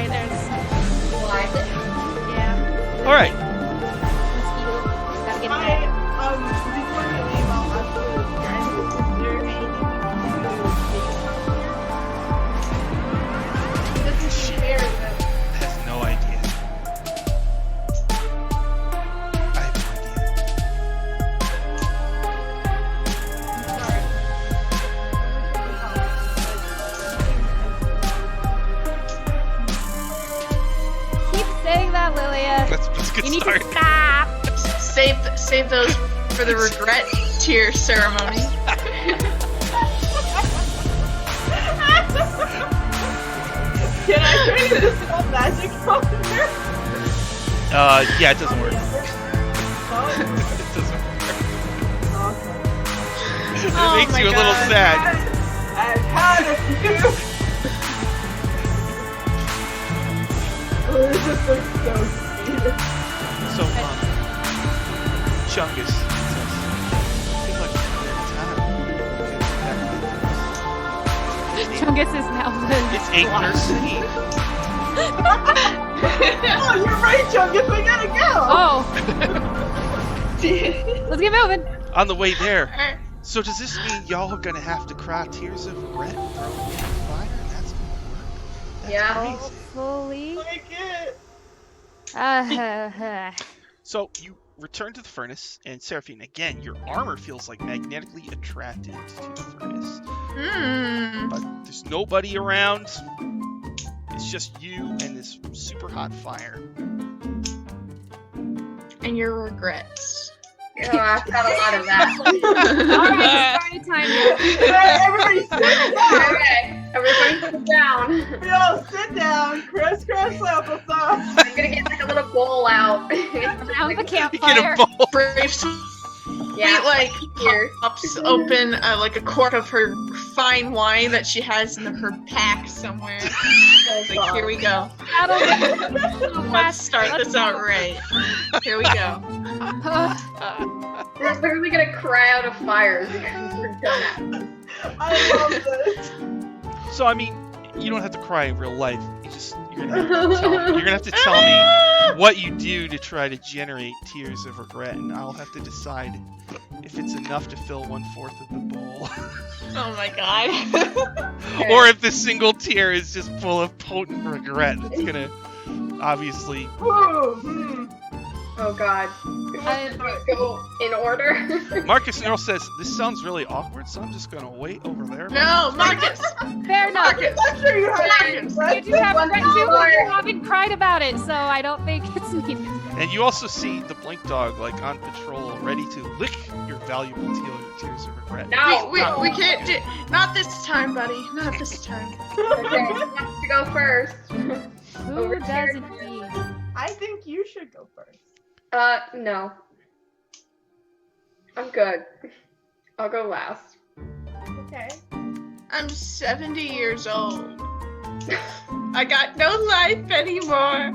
sorry, there's... What? Yeah. Alright. Mosquito. Just gotta get back. Before we leave, I'll ask you, guys, is there anything we can do to make it up here? This is share that. Has no idea. I have no Keep saying that, Lilia. idea. That's a good You need start. to stop. Save those for the regret tear ceremony. Can I try to spell magic on there? Yeah, it doesn't work. It doesn't work. It Oh makes my you a little God. sad. I've had a few. Oh, this just looks so sweet. So, Chungus says, "Seems like a Chungus is now the... it's 8:13. Oh, you're right, Chungus. We gotta go. Oh. Let's get moving. On the way there. So does this mean y'all are gonna have to cry tears of regret and throw me in the fire? And that's gonna work? That's Yeah. crazy. Hopefully. Like it. So you return to the furnace, and Seraphine, again, your armor feels like magnetically attracted to the furnace. But there's nobody around. It's just you and this super hot fire. And your regrets. Oh, I've got a lot of that. Alright, party time now. Everybody sit down. Okay, everybody sit down. Yo, sit down. Crisscross applesauce. I'm gonna get like a little bowl out. Around the You campfire. get a bowl. Brave Yeah, like here. pops open like a cork of her fine wine that she has in her pack somewhere. Like, here we go. Let's start this out right. Here we go. We're literally gonna cry out of fire because we're done. I love this. So I mean, you don't have to cry in real life. You're gonna have to tell me what you do to try to generate tears of regret, and I'll have to decide if it's enough to fill 1/4 of the bowl, Oh my god. or if the single tear is just full of potent regret. It's gonna obviously. Oh god. Go in order. Marcus Neural says this sounds really awkward, so I'm just gonna wait over there. No, Marcus! Fair enough. Marcus! I'm sure you have Fine. You do have One friends who dollar. haven't cried about it, so I don't think it's needed. And you also see the Blink Dog like on patrol, ready to lick your valuable tears of regret. No. We can't do. Not this time, buddy. Not this time. Okay, who wants to go first? Who Over does here. indeed? I think you should go first. No. I'm good. I'll go last. Okay. I'm 70 years old. I got no life anymore.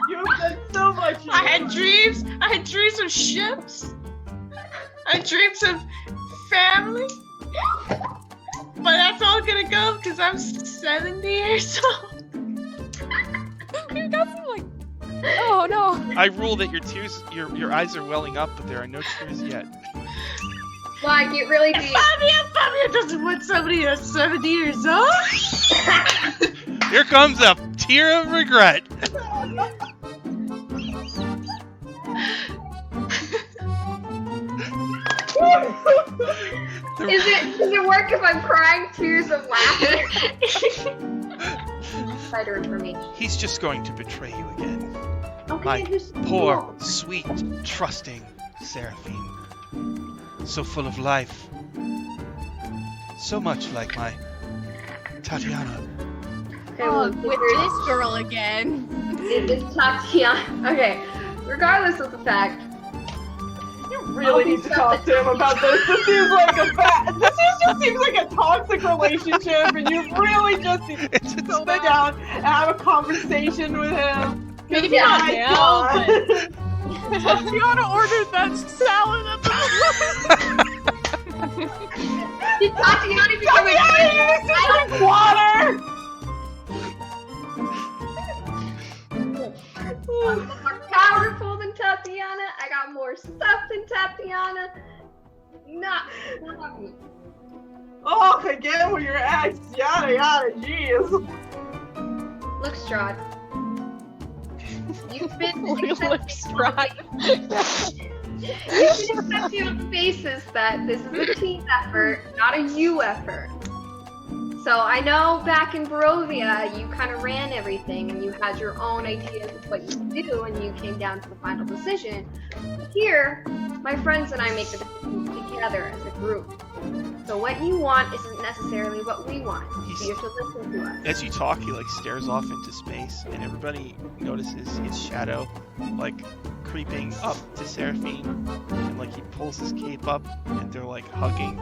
You've done so much. I had dreams. I had dreams of ships. I had dreams of family. But that's all gonna go because I'm 70 years old. You got some like... Oh no. I rule that your tears, your eyes are welling up, but there are no tears yet. Why, get really deep. Fabia doesn't want somebody that's 70 years old. Here comes a tear of regret. Does it work if I'm crying tears of laughter? Insider information. He's just going to betray you again. Okay, My just poor, sweet, trusting Seraphine. So full of life. So much like my Tatiana. Okay, well, With this girl again. it's Tatiana. Okay, regardless of the fact, You really need to talk to him about this. This seems like just seems like a toxic relationship, and you really just need to sit down and have a conversation with him. Maybe Yeah, not my now, God. but... You ought to order that salad at the did Tatiana become a Tatiana, you drink water. not. Oh, again with your ex. Yada yada. Jeez. Look, Strahd. You've been Look, Strahd. You've been accepting on basis that this is a team effort, not a you effort. So I know back in Barovia, you kind of ran everything and you had your own ideas of what you could do and you came down to the final decision. Here, my friends and I make the decisions together as a group. So what you want isn't necessarily what we want. So you should listen to us. As you talk, he like stares off into space, and everybody notices his shadow like creeping up to Seraphine, and like he pulls his cape up, and they're like hugging.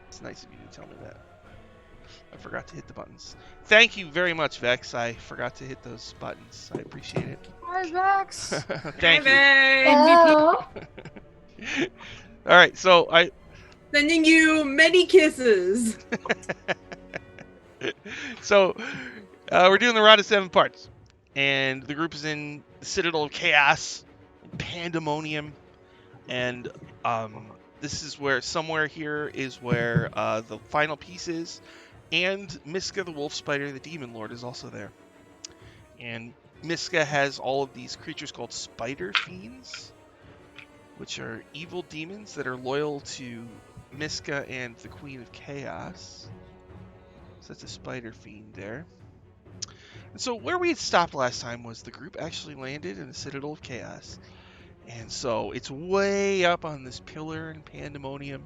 It's nice of you to tell me that. I forgot to hit the buttons. Thank you very much, Vex. I forgot to hit those buttons. I appreciate it. Hi, Vex. Thank you. Oh. All right, so I Sending you many kisses. so we're doing the round of 7 parts, and the group is in the Citadel of Chaos, Pandemonium, and this is where somewhere here is where the final piece is, and Miska the Wolf Spider, the Demon Lord, is also there. And Miska has all of these creatures called Spider Fiends, which are evil demons that are loyal to Miska and the Queen of Chaos. So that's a Spider Fiend there. And so where we had stopped last time was the group actually landed in the Citadel of Chaos. And so it's way up on this pillar in Pandemonium.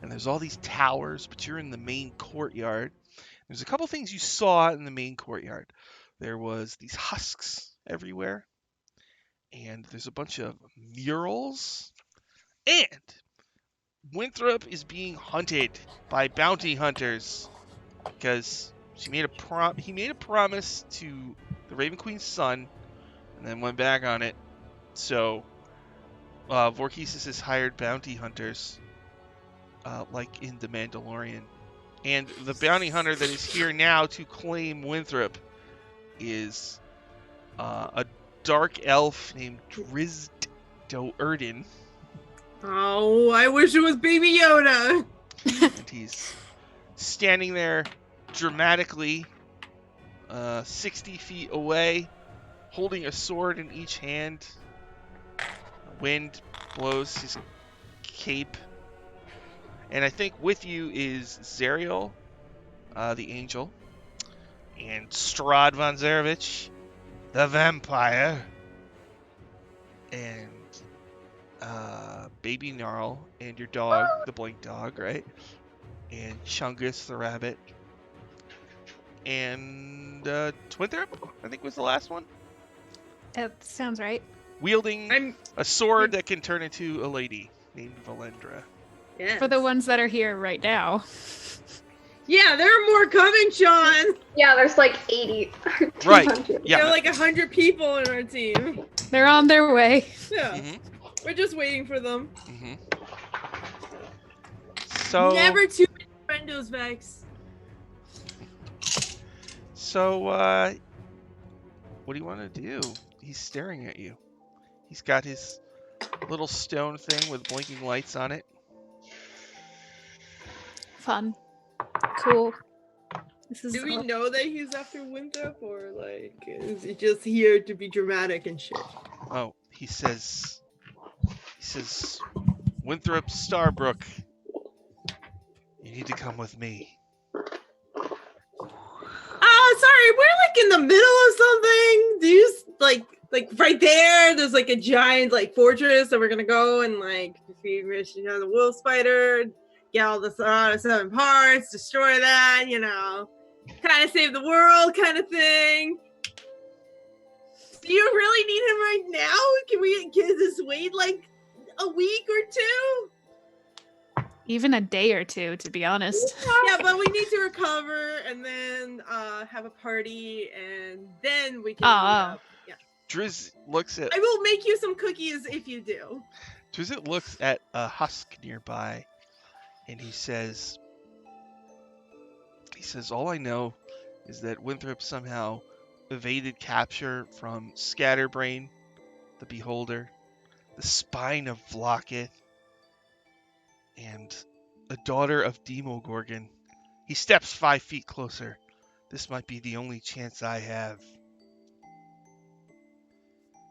And there's all these towers, but you're in the main courtyard. There's a couple things you saw in the main courtyard. There was these husks everywhere. And there's a bunch of murals. And Winthrop is being hunted by bounty hunters because he made a promise to the Raven Queen's son and then went back on it. So Vorkisis has hired bounty hunters like in The Mandalorian. And the bounty hunter that is here now to claim Winthrop is a dark elf named Drizzt Do'Urden. Oh, I wish it was Baby Yoda. And he's standing there dramatically 60 feet away, holding a sword in each hand. Wind blows his cape. And I think with you is Zariel, the angel, and Strahd von Zarevich, the vampire, and Baby Gnarl, and your dog, the Blink Dog, right? And Chungus, the rabbit, and Twinthrop, I think was the last one. That sounds right. Wielding a sword that can turn into a lady named Valendra. Yes. For the ones that are here right now. Yeah, there are more coming, Sean. Yeah, there's like 80. Right. 200. Yeah. There are like 100 people in our team. They're on their way. Yeah. Mm-hmm. We're just waiting for them. Mm-hmm. So Never too many friendos, Vex. So what do you want to do? He's staring at you. He's got his little stone thing with blinking lights on it. Fun. Cool. This is Do we know that he's after Winthrop, or like is he just here to be dramatic and shit? Oh, he says, Winthrop Starbrook, you need to come with me. Oh, sorry, we're like in the middle of something. Do you like like right there. There's like a giant like fortress that we're gonna go and like defeat the wolf spider, get all the 7 parts, destroy that, kind of save the world, kind of thing. Do you really need him right now? Can this wait like a week or 2? Even a day or 2, to be honest. Yeah, but we need to recover and then have a party and then we can meet up. Yeah. Driz looks at. I will make you some cookies if you do. Driz looks at a husk nearby, and he says, all I know is that Winthrop somehow evaded capture from Scatterbrain, the Beholder, the Spine of Vlocketh, and a daughter of Demogorgon. He steps 5 feet closer. This might be the only chance I have.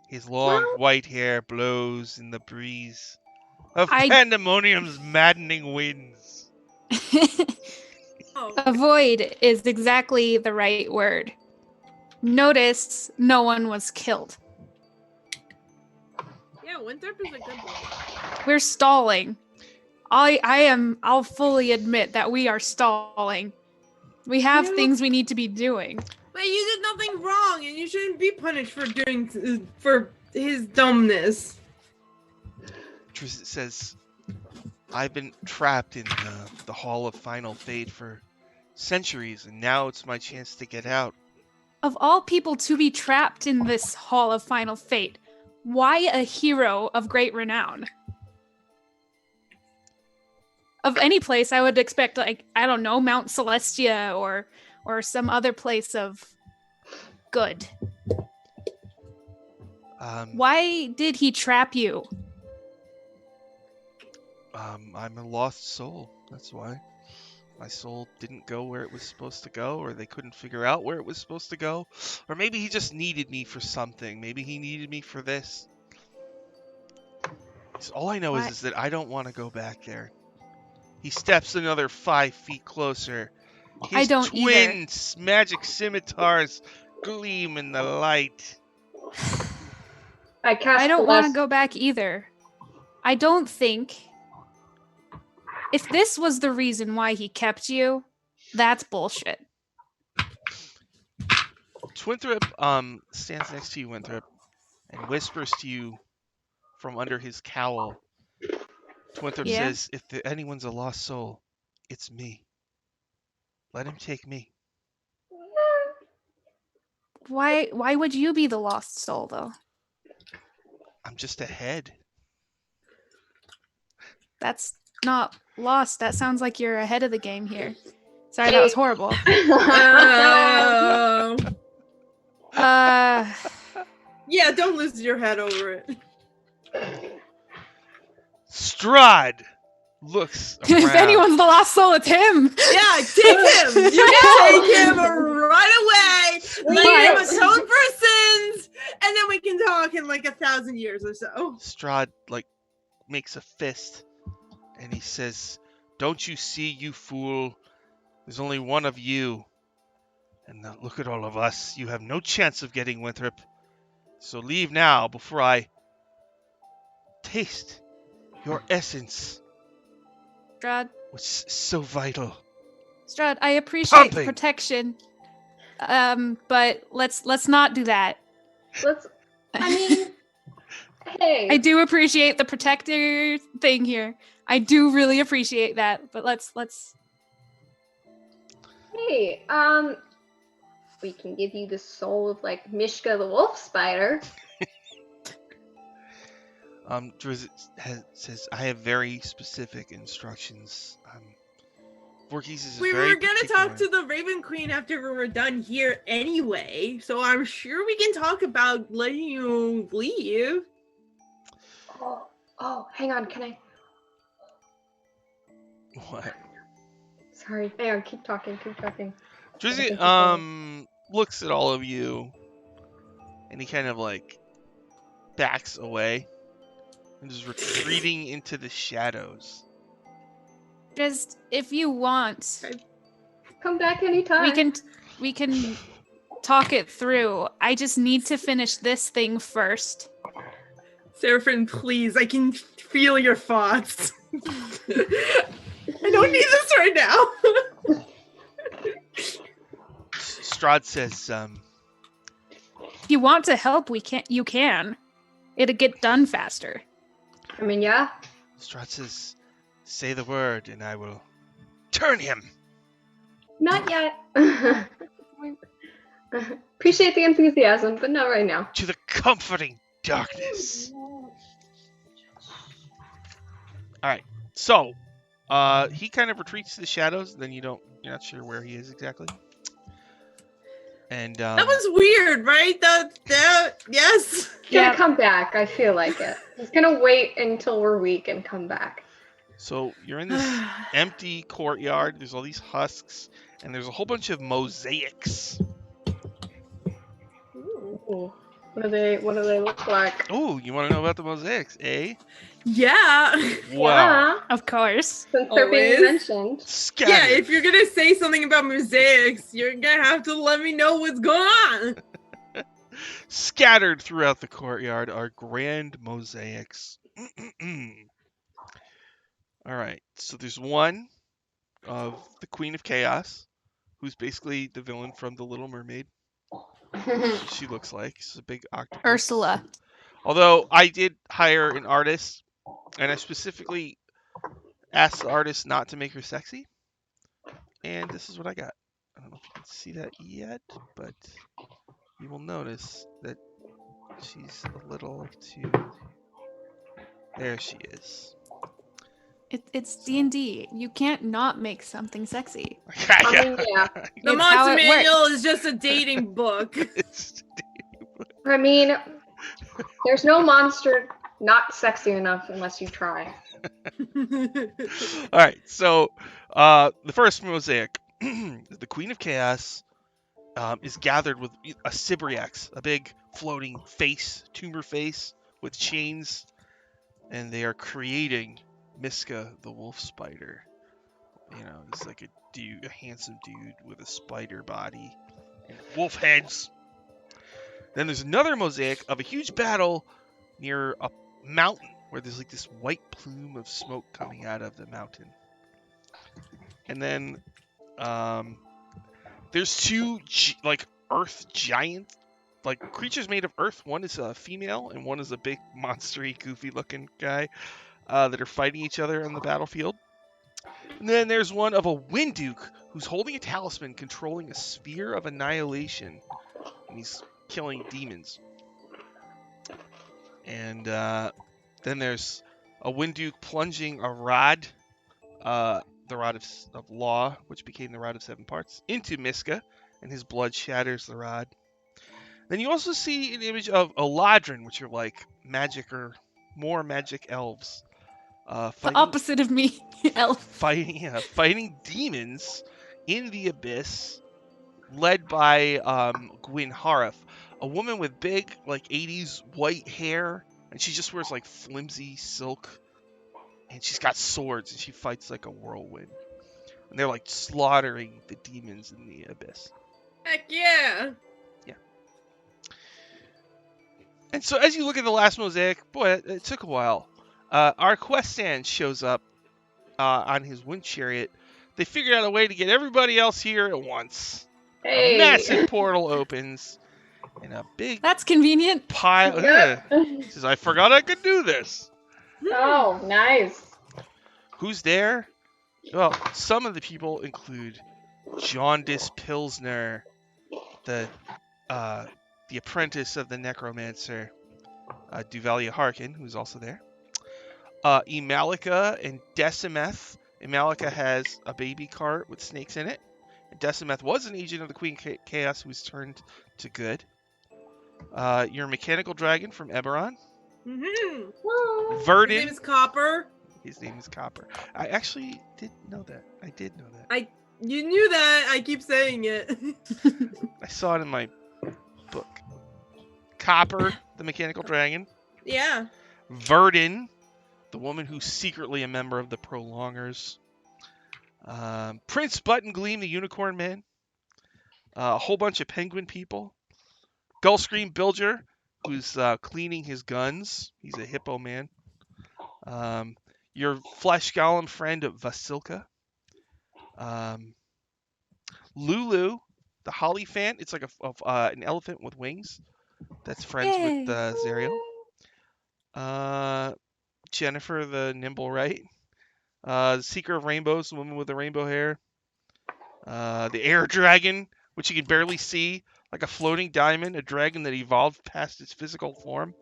His long white hair blows in the breeze of Pandemonium's maddening winds. Avoid is exactly the right word. Notice no one was killed. Yeah, Winthrop is a good one. We're stalling. I'll fully admit that we are stalling. We have things we need to be doing. But you did nothing wrong, and you shouldn't be punished for his dumbness. Tristan says, I've been trapped in the Hall of Final Fate for centuries, and now it's my chance to get out. Of all people to be trapped in this Hall of Final Fate, why a hero of great renown? Of any place, I would expect, like, I don't know, Mount Celestia or some other place of good. Why did he trap you? I'm a lost soul. That's why. My soul didn't go where it was supposed to go, or they couldn't figure out where it was supposed to go. Or maybe he just needed me for something. Maybe he needed me for this. So all I know is that I don't want to go back there. He steps another 5 feet closer. His I don't twin magic scimitars gleam in the light. I don't want to go back either. I don't think... If this was the reason why he kept you, that's bullshit. Twinthrop stands next to you, Winthrop, and whispers to you from under his cowl. Twinthrop says, if anyone's a lost soul, it's me. Let him take me. Why would you be the lost soul, though? I'm just a head. That's not lost. That sounds like you're ahead of the game here. Sorry, that was horrible. Yeah, don't lose your head over it. Strahd looks around. If anyone's the lost soul, it's him. Yeah, take him. You can take him right away. Let him atone for sins, and then we can talk in like 1,000 years or so. Strahd makes a fist, and he says, "Don't you see, you fool? There's only one of you, and now look at all of us. You have no chance of getting Winthrop. So leave now before I taste your essence, Strahd. which is so vital." Strahd, I appreciate the protection, but let's not do that. Hey. I do appreciate the protector thing here. I do really appreciate that, but let's. Hey, we can give you the soul of like Mishka the wolf spider. Driz says, I have very specific instructions. Voorhees is We very were gonna particular. talk to the Raven Queen after we were done here anyway, so I'm sure we can talk about letting you leave. Oh, hang on, can I? What? Sorry, hang on, keep talking. Drizzy, looks at all of you, and he kind of like backs away and is retreating into the shadows. Just if you want, Come back anytime. we can talk it through. I just need to finish this thing first. Seraphine, please, I can feel your thoughts. I don't need this right now. Strahd says, If you want to help, you can. It'll get done faster. I mean, yeah. Strahd says, say the word and I will turn him. Not yet. Appreciate the enthusiasm, but not right now. To the comforting darkness. Alright, so, he kind of retreats to the shadows, then you're not sure where he is exactly. And, that was weird, right? That yes. He's gonna come back, I feel like it. He's gonna wait until we're weak and come back. So, you're in this empty courtyard, there's all these husks, and there's a whole bunch of mosaics. Ooh. What do they look like? Oh, you want to know about the mosaics, eh? Yeah. Wow. Yeah, Of course. since they're being Always. mentioned. Scattered. Yeah, if you're gonna say something about mosaics, you're gonna have to let me know what's going on. Scattered throughout the courtyard are grand mosaics. Alright, so there's one of the Queen of Chaos, who's basically the villain from The Little Mermaid. She looks like. She's a big octopus. Ursula. Although I did hire an artist, and I specifically asked the artist not to make her sexy. And this is what I got. I don't know if you can see that yet, but you will notice that she's a little too... There she is. It's D&D. You can't not make something sexy. I mean, yeah. The It's how Monster it Manual works. is just a dating book. I mean, there's no monster not sexy enough unless you try. All right, so the first mosaic, the Queen of Chaos, is gathered with a Syriax, a big floating face, tumor face with chains, and they are creating Miska the wolf spider. You know, it's like a handsome dude with a spider body and wolf heads. Then there's another mosaic of a huge battle near a mountain where there's like this white plume of smoke coming out of the mountain. And then there's two earth giant creatures made of earth. One is a female and one is a big monstery goofy looking guy that are fighting each other on the battlefield. And then there's one of a Winduke who's holding a talisman controlling a sphere of annihilation, and he's killing demons. And then there's a Winduke plunging a rod, the rod of law, which became the rod of 7 parts, into Miska, and his blood shatters the rod. Then you also see an image of Eladrin, which are like magic or more magic elves. The opposite of me, elf. Fighting demons in the abyss, led by Gwyn Harif, a woman with big 80s white hair, and she just wears flimsy silk, and she's got swords, and she fights like a whirlwind. And they're slaughtering the demons in the abyss. Heck yeah! Yeah. And so as you look at the last mosaic, boy, it took a while. Our quest stand shows up on his wind chariot. They figured out a way to get everybody else here at once. Hey. A massive portal opens, and a big That's convenient. pile. He says, I forgot I could do this. Oh, nice. Who's there? Well, some of the people include Jaundice Pilsner, the apprentice of the necromancer, Duvalia Harkin, who's also there. Emalika and Decimeth. Emalika has a baby cart with snakes in it. And Decimeth was an agent of the Queen Chaos who was turned to good. Your mechanical dragon from Eberron. Mm-hmm. Verdon. His name is Copper. His name is Copper. I actually did know that. I did know that. You knew that. I keep saying it. I saw it in my book. Copper, the mechanical dragon. Yeah. Verdon, the woman who's secretly a member of the Prolongers. Prince Buttongleam, the Unicorn Man. a whole bunch of penguin people. Gullscream Bilger, who's cleaning his guns. He's a hippo man. Your flesh golem friend Vasilka. Lulu, the Hollyphant. It's like an elephant with wings. That's friends Yay. with Zariel. Jennifer, the nimble right. The Seeker of Rainbows, the woman with the rainbow hair. The Air Dragon, which you can barely see, like a floating diamond, a dragon that evolved past its physical form.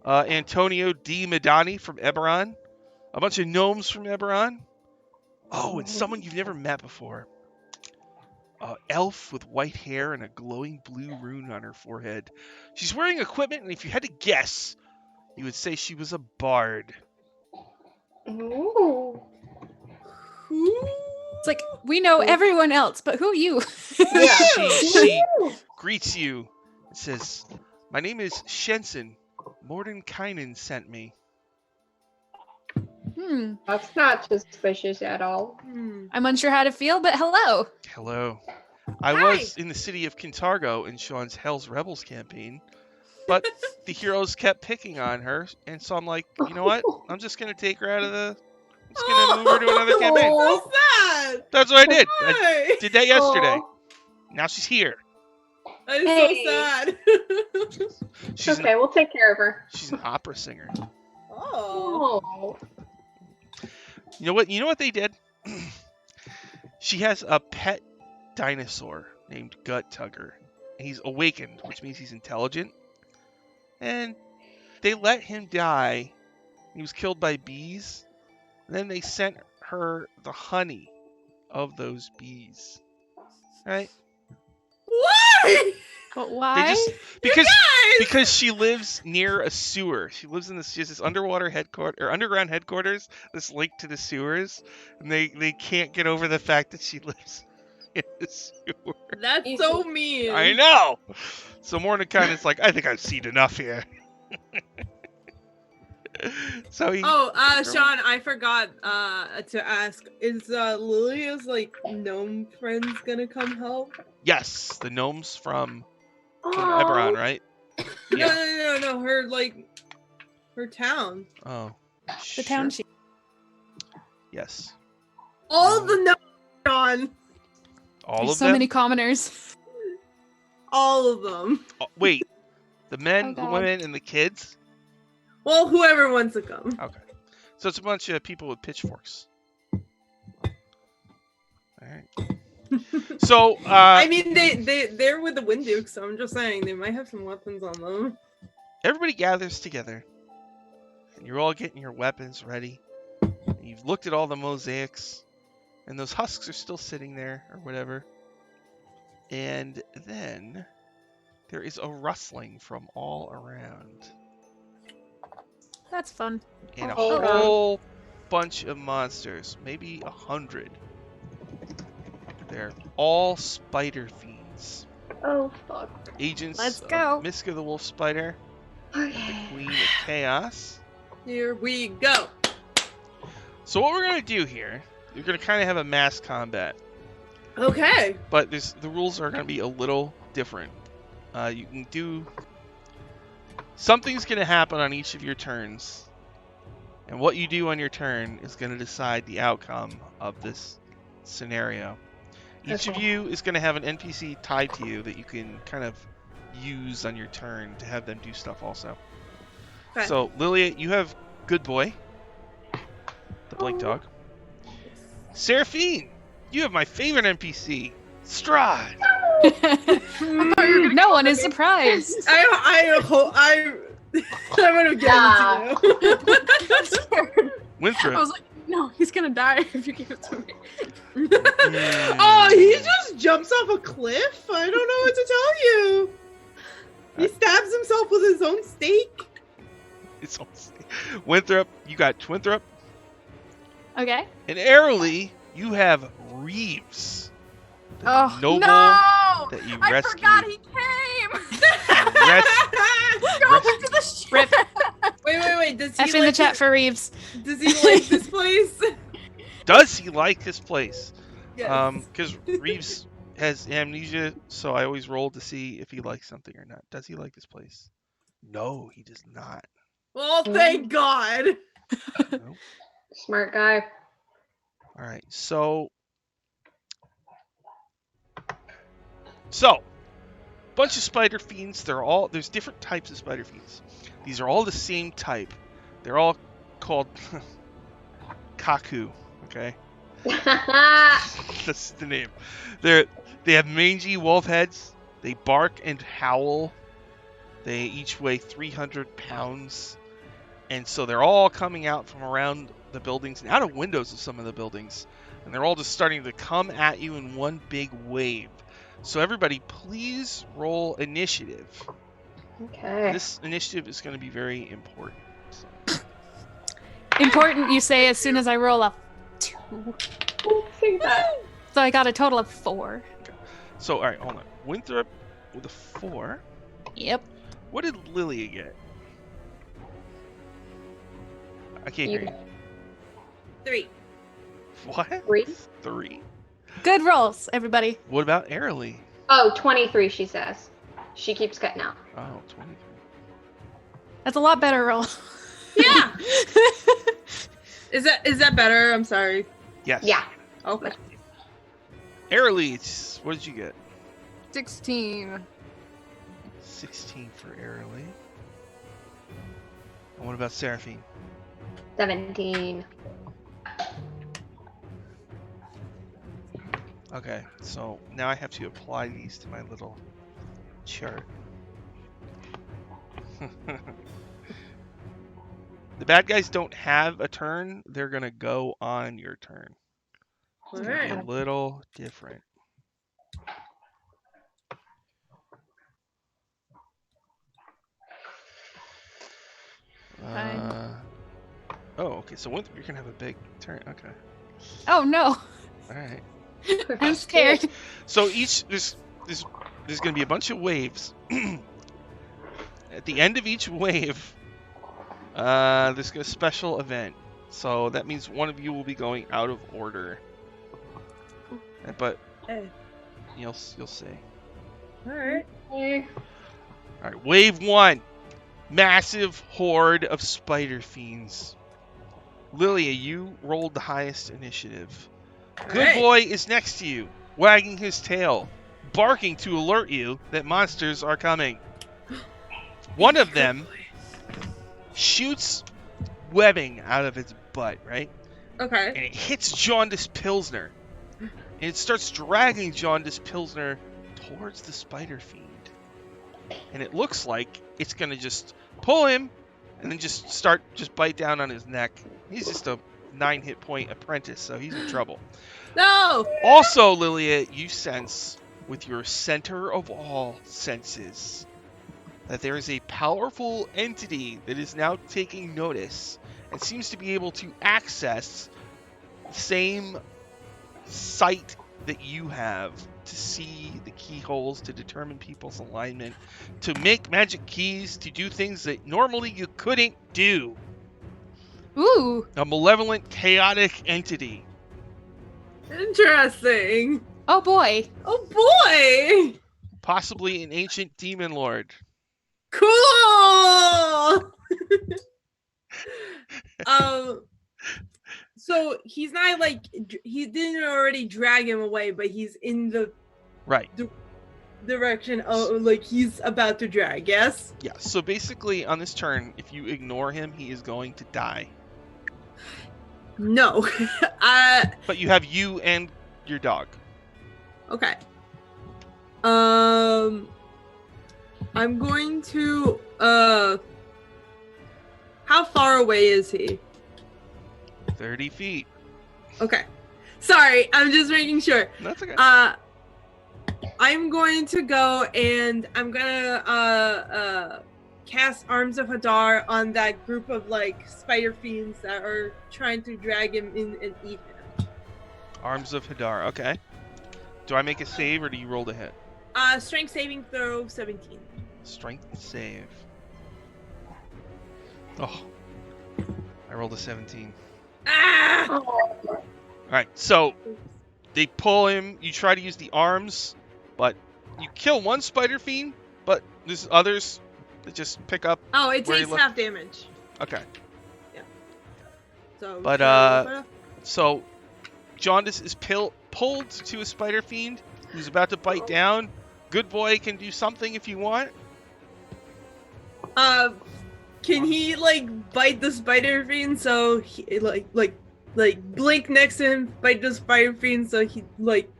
Antonio D. Medani from Eberron. A bunch of gnomes from Eberron. Oh, and someone you've never met before. Elf with white hair and a glowing blue rune on her forehead. She's wearing equipment, and if you had to guess, you would say she was a bard. Ooh. It's like, we know everyone else, but who are you? Yeah. She greets you and says, "My name is Shensen. Mordenkainen sent me." That's not suspicious at all. I'm unsure how to feel, but hello. Hello. I was in the city of Kintargo in Sean's Hell's Rebels campaign, but the heroes kept picking on her, and so I'm like, you know what? I'm just going to take her out of the... I'm just going to move her to another campaign. So sad. That's what I did. I Why? did that yesterday. Now she's here. That is Hey. so sad. She's Okay, we'll take care of her. She's an opera singer. Oh. Oh. You know what? You know what they did? She has a pet dinosaur named Gut Tugger. And he's awakened, which means he's intelligent. And they let him die. He was killed by bees. And then they sent her the honey of those bees. Right? Why? But why? Because she lives near a sewer. She lives in she has this underground headquarters that's linked to the sewers, and they can't get over the fact that she lives in the sewer. That's so mean. I know. So Mordecai's like, I think I've seen enough here. So he. Sean, I forgot to ask. Is Lilia's like gnome friends gonna come help? Yes, the gnomes from Eberron, right? Yeah. No. Her town. Oh. The town she. Yes. All the gnomes, Sean. All There's of so them. many commoners. All of them. Oh, wait, the men, Oh, the God. women, and the kids. Well, whoever wants to come. Okay. So it's a bunch of people with pitchforks. Alright. So, I mean, they're with the Winddukes, so I'm just saying they might have some weapons on them. everybody gathers together. And you're all getting your weapons ready. And you've looked at all the mosaics. And those husks are still sitting there, or whatever. And then there is a rustling from all around. That's fun. And a Oh, God. whole bunch of monsters, maybe 100. They're all spider fiends. Oh, fuck. Agents Let's of go. Miska the Wolf Spider, the Okay. Queen of Chaos. Here we go. So what we're going to do here, you're going to kind of have a mass combat. Okay. But the rules are going to be a little different. You can do... Something's going to happen on each of your turns. And what you do on your turn is going to decide the outcome of this scenario. Each of Okay. you is going to have an NPC tied to you that you can kind of use on your turn to have them do stuff also. Okay. So, Lilia, you have Good Boy, the Blink Oh. Dog. Seraphine, you have my favorite NPC, Strahd. No one is surprised. I'm gonna get Yeah. into you. Winthrop. I was like, no, he's gonna die if you give it to me. Oh, he just jumps off a cliff? I don't know what to tell you. He stabs himself with his own stake. It's Winthrop, you got Twinthrop. Okay. And Airly, you have Reeves. The Oh noble no! that you I rescued. forgot he came. Go Rest- to the ship. Rip. Wait. Does he F in the chat for Reeves. Does he like this place? Does he like this place? Yes. Because Reeves has amnesia, so I always roll to see if he likes something or not. Does he like this place? No, he does not. Oh, thank God. Nope. Smart guy. All right, so bunch of spider fiends. There's different types of spider fiends. These are all the same type. They're all called Kaku. Okay, that's the name. They have mangy wolf heads. They bark and howl. They each weigh 300 pounds. And so they're all coming out from around the buildings and out of windows of some of the buildings. And they're all just starting to come at you in one big wave. So everybody, please roll initiative. Okay. This initiative is going to be very important. So. Important, you say, as soon as I roll a 2. Think that. So I got a total of 4. Okay. So, all right, hold on. Winthrop with a 4. Yep. What did Lilia get? I can't hear you. 3. What? 3. 3. Good rolls, everybody. What about Airly? Oh, 23, she says. She keeps cutting out. Oh, 23. That's a lot better roll. Yeah. Is that better? I'm sorry. Yes. Yeah. Okay. Airly, what did you get? 16. 16 for Airly. And what about Seraphine? 17. Okay, so now I have to apply these to my little chart. The bad guys don't have a turn. They're going to go on your turn. It's going to be a little different. Oh, okay, so you're going to have a big turn. Okay. Oh, no. All right. I'm scared. So there's going to be a bunch of waves. At the end of each wave, there's a special event. So that means one of you will be going out of order. But you'll see. All right. Okay. All right, wave 1. Massive horde of spider fiends. Lilia, you rolled the highest initiative. Good Boy is next to you, wagging his tail, barking to alert you that monsters are coming. One of them shoots webbing out of its butt, right? Okay. And it hits Jaundice Pilsner. And it starts dragging Jaundice Pilsner towards the spider fiend. And it looks like it's going to just pull him and then just bite down on his neck. He's just a 9 hit point apprentice, so he's in trouble. No! Also, Lilia, you sense with your center of all senses that there is a powerful entity that is now taking notice and seems to be able to access the same sight that you have to see the keyholes, to determine people's alignment, to make magic keys, to do things that normally you couldn't do. Ooh. A malevolent, chaotic entity. Interesting. Oh, boy. Oh boy. Possibly an ancient demon lord. Cool. So he's not like he didn't already drag him away, but he's in the Right. direction of like he's about to drag. Yes. Yeah. So basically, on this turn, if you ignore him, he is going to die. No. But you have you and your dog. Okay. I'm going to how far away is he? 30 feet. Okay. Sorry, I'm just making sure. That's okay. I'm going to go and I'm gonna cast Arms of Hadar on that group of like spider fiends that are trying to drag him in and eat him. Arms of Hadar. Okay. Do I make a save or do you roll to hit? Strength saving throw 17. Strength save. Oh. I rolled a 17. Ah! All right. So They pull him. You try to use the arms, but you kill one spider fiend, but there's others that just pick up. Oh, it where takes you half damage. Okay. So, But, So, Jaundice is pulled to a spider fiend who's about to bite down. Good boy can do something if you want. Can he like bite the spider fiend so he like blink next to him, bite the spider fiend so he like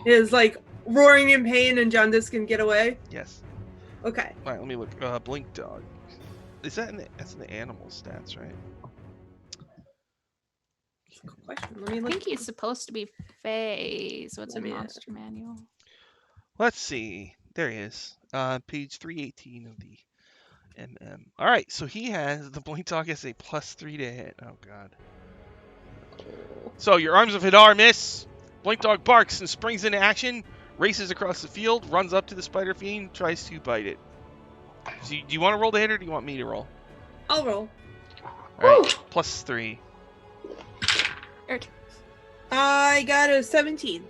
is like roaring in pain and Jaundice can get away? Yes. Okay. All right, let me look. Blink dog. Is that that's in the animal stats, right? Good question. Let me I look. think he's supposed to be phase. What's in Yeah. monster manual? Let's see. There he is. Page 318 of the MM. All right, so the blink dog has a +3 to hit. Oh god. So your arms of Hadar miss. Blink dog barks and springs into action, races across the field, runs up to the spider fiend, tries to bite it. So do you want to roll the hit or do you want me to roll? I'll roll. All right, +3. I got a 17.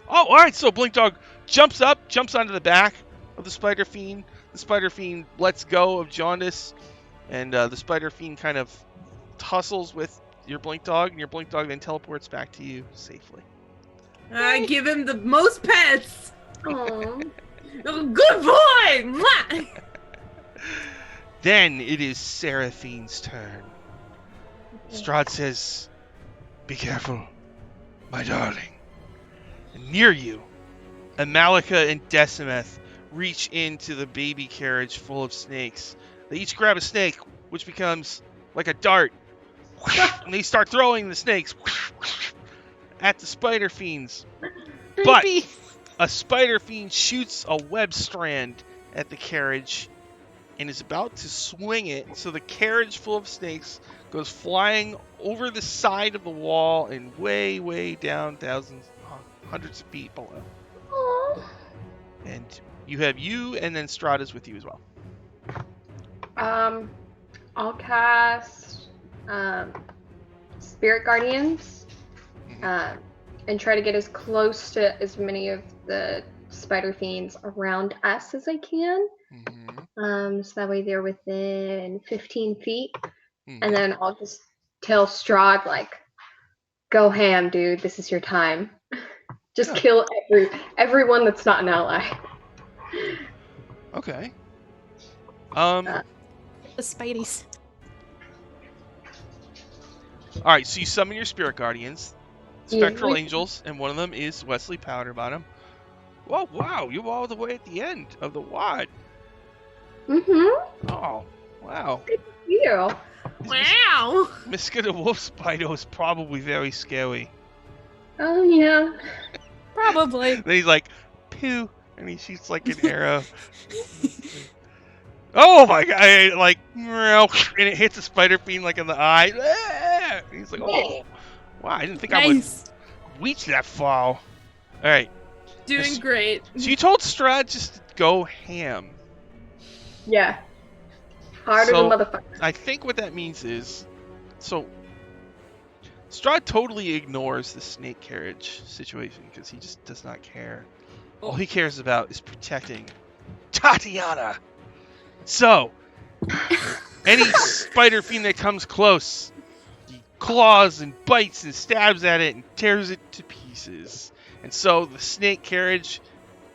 Oh, all right. So Blink Dog jumps onto the back of the Spider Fiend. The Spider Fiend lets go of Jaundice, and the Spider Fiend kind of tussles with your Blink Dog, and your Blink Dog then teleports back to you safely. I give him the most pets. Aww. Oh, good boy. Mwah! Then it is Seraphine's turn. Strahd says, "Be careful, my darling." And near you, Amalika and Decimeth reach into the baby carriage full of snakes. They each grab a snake, which becomes like a dart. And they start throwing the snakes at the spider fiends. But a spider fiend shoots a web strand at the carriage and is about to swing it, so the carriage full of snakes goes flying over the side of the wall and way, way down hundreds of feet below. Aww. And you have you, and then Strahd with you as well. I'll cast Spirit Guardians, and try to get as close to as many of the spider fiends around us as I can. So that way they're within 15 feet. And then I'll just tell Strahd, like, go ham, dude. This is your time. Just kill everyone that's not an ally. Okay. The Spideys. All right, so you summon your spirit guardians, spectral Yeah. angels, and one of them is Wesley Powderbottom. Whoa, wow, you're all the way at the end of the wad. Mm-hmm. Oh, wow. You. Wow. Miska the Wolf Spider is probably very scary. Oh, yeah. Probably. Then he's like, pew, and he shoots like an arrow. Oh my god, like, and it hits a spider fiend like in the eye. And he's like, oh, wow, I didn't think I would reach that far. Alright. Doing great. So you told Strahd just to go ham. Yeah. Harder than motherfucker. I think what that means is, so Strahd totally ignores the snake carriage situation because he just does not care. All he cares about is protecting Tatiana. So, any spider fiend that comes close, he claws and bites and stabs at it and tears it to pieces. And so the snake carriage,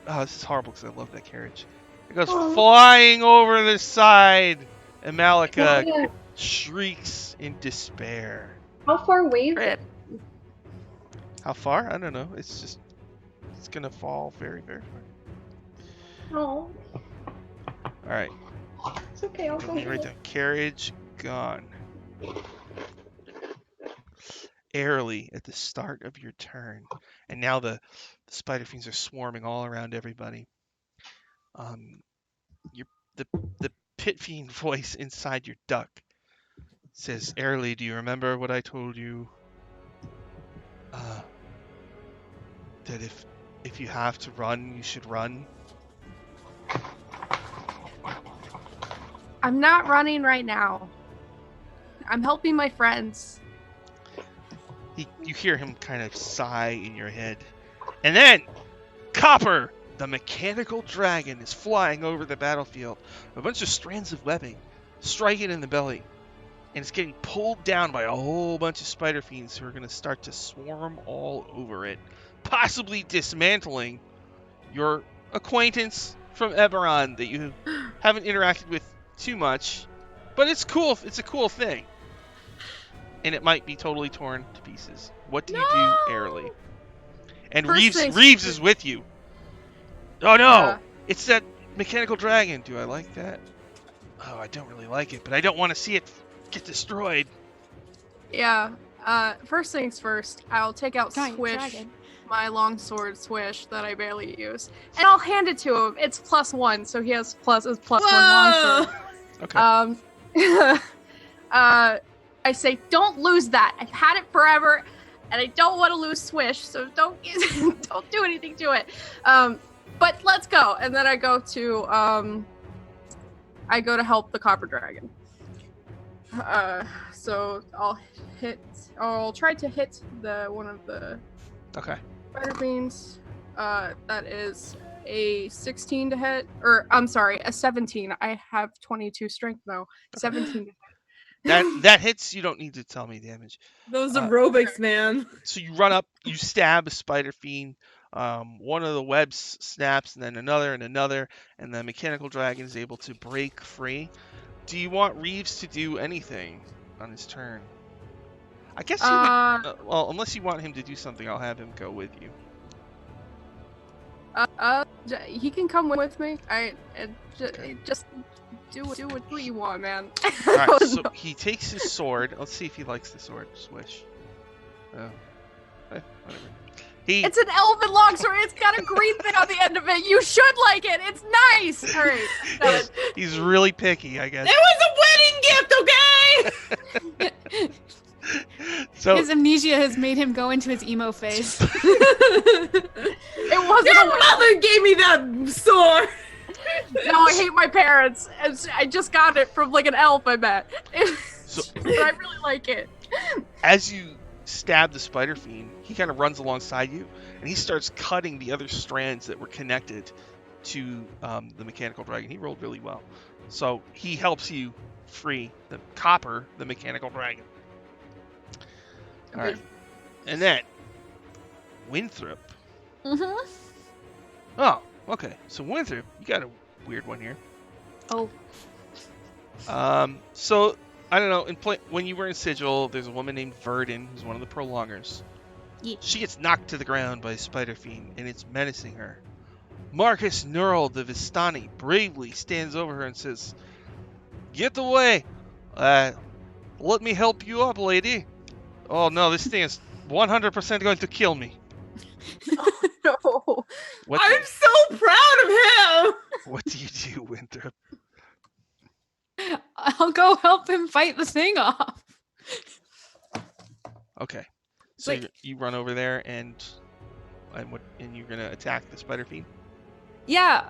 this is horrible because I love that carriage. It goes flying over the side. And Malika shrieks in despair. How far away is it? How far? I don't know. It's gonna fall very, very far. Oh. Alright. It's okay, I'll go. Right there. Carriage gone. Airily at the start of your turn. And now the spider fiends are swarming all around everybody. The pit fiend voice inside your duck says, Airly, do you remember what I told you? That if you have to run, you should run. I'm not running right now. I'm helping my friends. You hear him kind of sigh in your head. And then, Copper, the mechanical dragon, is flying over the battlefield. A bunch of strands of webbing strike it in the belly. And it's getting pulled down by a whole bunch of spider fiends who are going to start to swarm all over it. Possibly dismantling your acquaintance from Eberron that you haven't interacted with too much. But it's cool. It's a cool thing. And it might be totally torn to pieces. What do you do, Airly? And Reeves is with you. Oh no! It's that mechanical dragon. Do I like that? Oh, I don't really like it, but I don't want to see it get destroyed. Yeah. First things first, I'll take out Giant Swish, dragon. my longsword Swish that I barely use, and I'll hand it to him. It's +1, so he has plus one longsword. Okay. I say, don't lose that. I've had it forever, and I don't want to lose Swish, so don't don't do anything to it. But let's go. And then I go to help the copper dragon. So I'll try to hit one of the spider fiends. That is a 16 to hit, or I'm sorry, a 17. I have 22 strength now. 17 to hit. That hits. You don't need to tell me damage. Those aerobics, man. So you run up, you stab a spider fiend. One of the webs snaps, and then another, and the mechanical dragon is able to break free. Do you want Reeves to do anything on his turn? I guess you would, well, unless you want him to do something, I'll have him go with you. He can come with me. Just do what you want, man. All right, so he takes his sword. Let's see if he likes the sword. Swish. Oh, whatever. It's an elven longsword. It's got a green thing on the end of it. You should like it. It's nice. All right. He's really picky, I guess. It was a wedding gift, okay? So His amnesia has made him go into his emo phase. It wasn't. Your mother gave me that sword. No, I hate my parents. I just got it from like an elf I met. But I really like it. As you stab the spider fiend, he kind of runs alongside you, and he starts cutting the other strands that were connected to the mechanical dragon. He rolled really well. So he helps you free the Copper, the mechanical dragon. All right. And then, Winthrop. Mm-hmm. Oh, okay. So Winthrop, you got a weird one here. Oh. So I don't know. When you were in Sigil, there's a woman named Verdun who's one of the prolongers. Yeah. She gets knocked to the ground by a spider fiend, and it's menacing her. Marcus Neural the Vistani bravely stands over her and says, "Get away! Let me help you up, lady." Oh no, this thing is 100% going to kill me. No. I'm so proud of him. What do you do, Winthrop? I'll go help him fight the thing off. Okay, so Wait. you run over there and you're gonna attack the spider fiend. Yeah.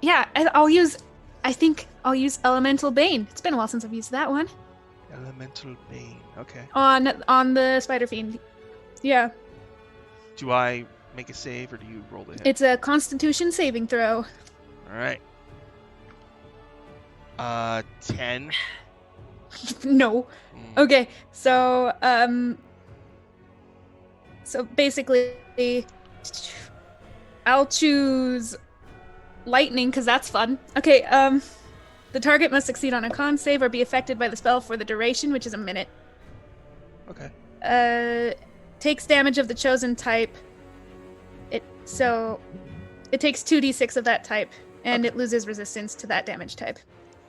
Yeah, I think I'll use Elemental Bane. It's been a while since I've used that one. Elemental Bane. Okay. On the spider fiend. Yeah. Do I make a save or do you roll the hit? It's a Constitution saving throw. All right. 10. No. Okay. So basically I'll choose lightning because that's fun. Okay, the target must succeed on a con save or be affected by the spell for the duration, which is a minute. Okay. Takes damage of the chosen type. It takes 2d6 of that type, and it loses resistance to that damage type.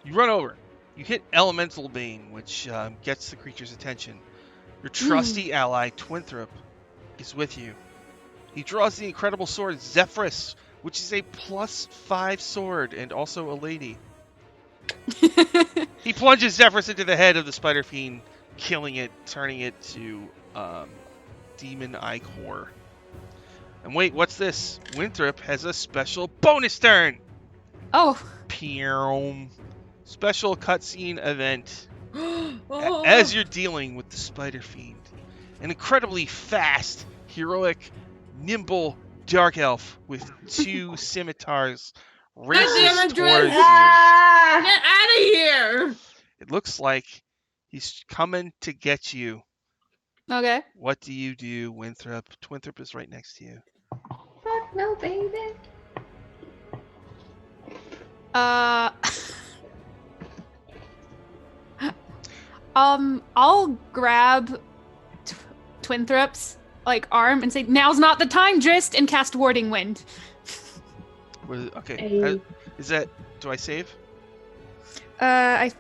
You run over. You hit Elemental Bane, which gets the creature's attention. Your trusty ally, Twinthrop, is with you. He draws the incredible sword Zephyrus, which is a +5 sword and also a lady. He plunges Zephyrus into the head of the spider fiend, killing it, turning it to Demon Ichor. And wait, what's this? Winthrop has a special bonus turn. Oh. Pew. special cutscene event Oh. as you're dealing with the Spider Fiend. An incredibly fast, heroic, nimble dark elf with 2 scimitars races towards you. Get out of here! It looks like he's coming to get you. Okay. What do you do, Winthrop? Twinthrop is right next to you. Fuck no, baby. I'll grab Twinthrop's arm and say, "Now's not the time, Drist," and cast Warding Wind. Okay. Hey. Is that? Do I save? Let's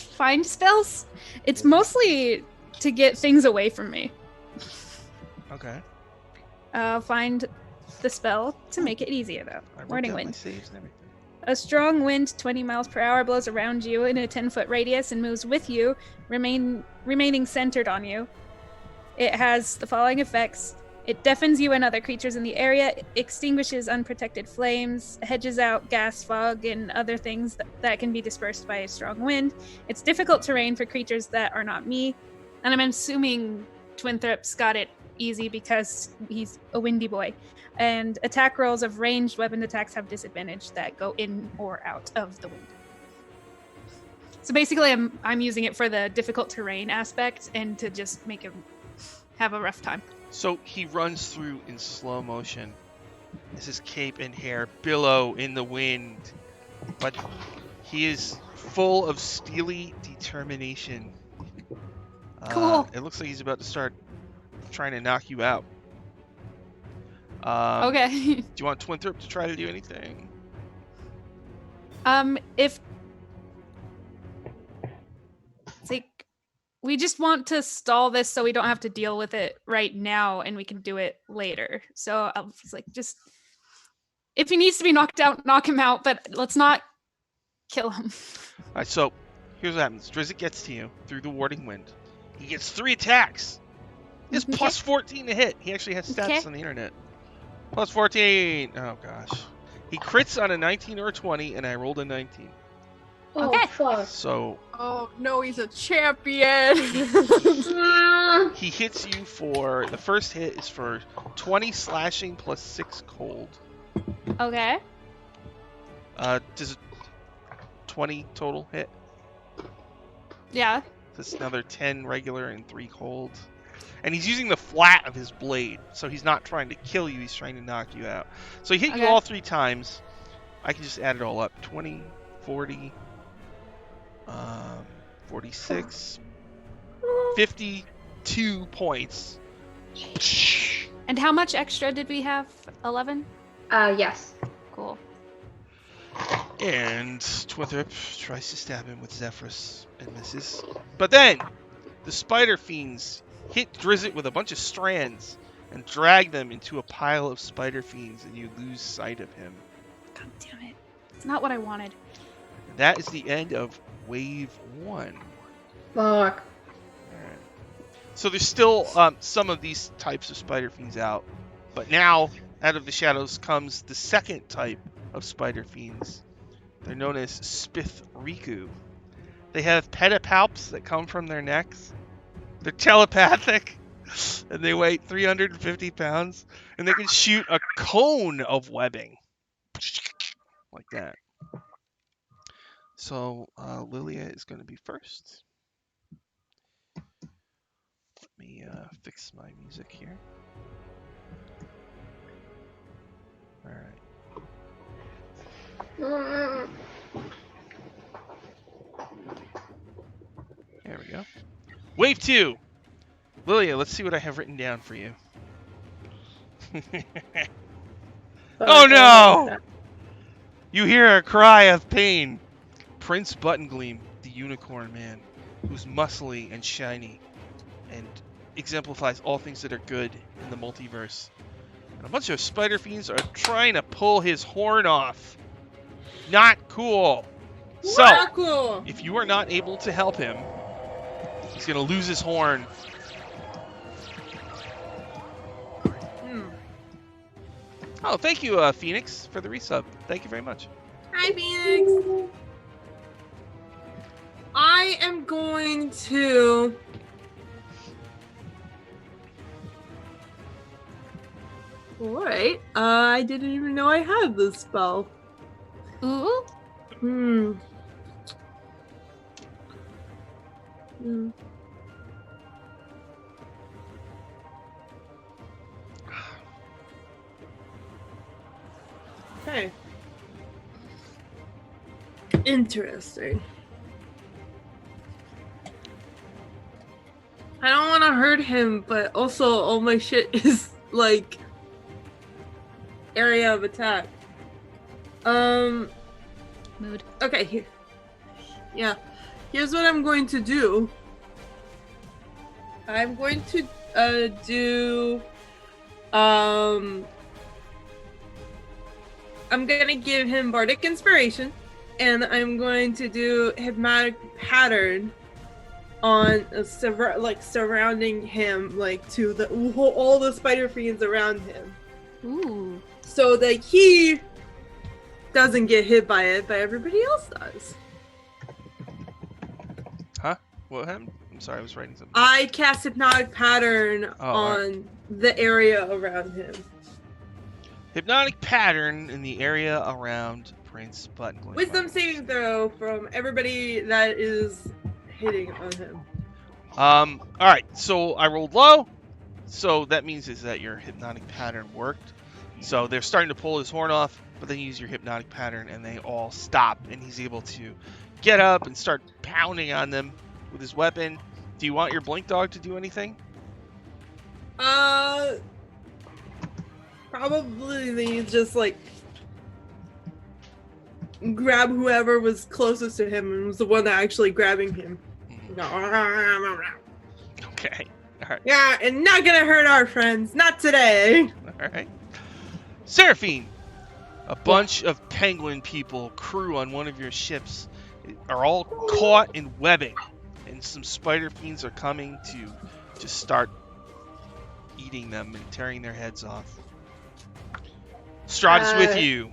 find spells. It's mostly to get things away from me. Okay. Find the spell to make it easier, though. I wrote Warding down my Wind. saves and everything. A strong wind, 20 miles per hour, blows around you in a 10-foot radius and moves with you, remaining centered on you. It has the following effects. It deafens you and other creatures in the area, extinguishes unprotected flames, hedges out gas, fog, and other things that can be dispersed by a strong wind. It's difficult terrain for creatures that are not me, and I'm assuming Twinthrop's got it easy because he's a windy boy. And attack rolls of ranged weapon attacks have disadvantage that go in or out of the wind. So basically, I'm using it for the difficult terrain aspect and to just make him have a rough time. So he runs through in slow motion as his cape and hair billow in the wind, but he is full of steely determination. Cool. It looks like he's about to start trying to knock you out. Okay. Do you want Twinthrop to try to do anything? If it's like we just want to stall this so we don't have to deal with it right now and we can do it later. So I was like, just if he needs to be knocked out, knock him out, but let's not kill him. All right, so here's what happens. Drizzt gets to you through the warding wind. He gets 3 attacks. He has plus 14 to hit. He actually has stats on the internet. Plus 14. Oh, gosh. He crits on a 19 or a 20, and I rolled a 19. Oh, Okay. fuck. So Oh no, he's a champion. he hits you for, the first hit is for 20 slashing plus 6 cold. Okay. Does it 20 total hit? Yeah. That's another 10 regular and 3 cold. And he's using the flat of his blade, so he's not trying to kill you, he's trying to knock you out. So he hit you Okay. all 3 times. I can just add it all up. 20, 40, 46, 52 points. And how much extra did we have? 11? Yes. Cool. And Twinthrop tries to stab him with Zephyrus and misses. But then, the spider fiends hit Drizzt with a bunch of strands and drag them into a pile of spider fiends, and you lose sight of him. God damn it. It's not what I wanted. And that is the end of Wave 1. Fuck. Alright. So there's still some of these types of spider fiends out, but now out of the shadows comes the second type of spider fiends. They're known as Spith Riku. They have pedipalps that come from their necks. They're telepathic, and they weigh 350 pounds, and they can shoot a cone of webbing. Like that. So Lilia is going to be first. Let me fix my music here. Alright. There we go. Wave 2! Lilia, let's see what I have written down for you. Oh no! You hear a cry of pain. Prince Buttongleam, the unicorn man, who's muscly and shiny, and exemplifies all things that are good in the multiverse. And a bunch of spider fiends are trying to pull his horn off. Not cool. So, Not cool. if you are not able to help him, he's going to lose his horn. Oh, thank you, Phoenix, for the resub. Thank you very much. Hi, Phoenix. I am going to... Alright, I didn't even know I had this spell. Ooh. Okay. Interesting. I don't want to hurt him, but also all my shit is like area of attack. Mood. Okay. Yeah. Here's what I'm going to do. I'm going to I'm gonna give him Bardic Inspiration, and I'm going to do Hypnotic Pattern on surrounding him, like to all the spider fiends around him. Ooh. So that he doesn't get hit by it, but everybody else does. Huh? What happened? I'm sorry, I was writing something. I cast Hypnotic Pattern on the area around him. Hypnotic Pattern in the area around Prince Button. Wisdom saving throw from everybody that is hitting on him. Alright, so I rolled low. So that means is that your Hypnotic Pattern worked. So they're starting to pull his horn off, but then you use your Hypnotic Pattern and they all stop, and he's able to get up and start pounding on them with his weapon. Do you want your Blink Dog to do anything? Probably just like grab whoever was closest to him and was the one that actually grabbing him. Okay. Alright. Yeah, and not gonna hurt our friends. Not today. Alright. Seraphine! A bunch of penguin people, crew on one of your ships, are all caught in webbing. And some spider fiends are coming to start eating them and tearing their heads off. Strahd is with you.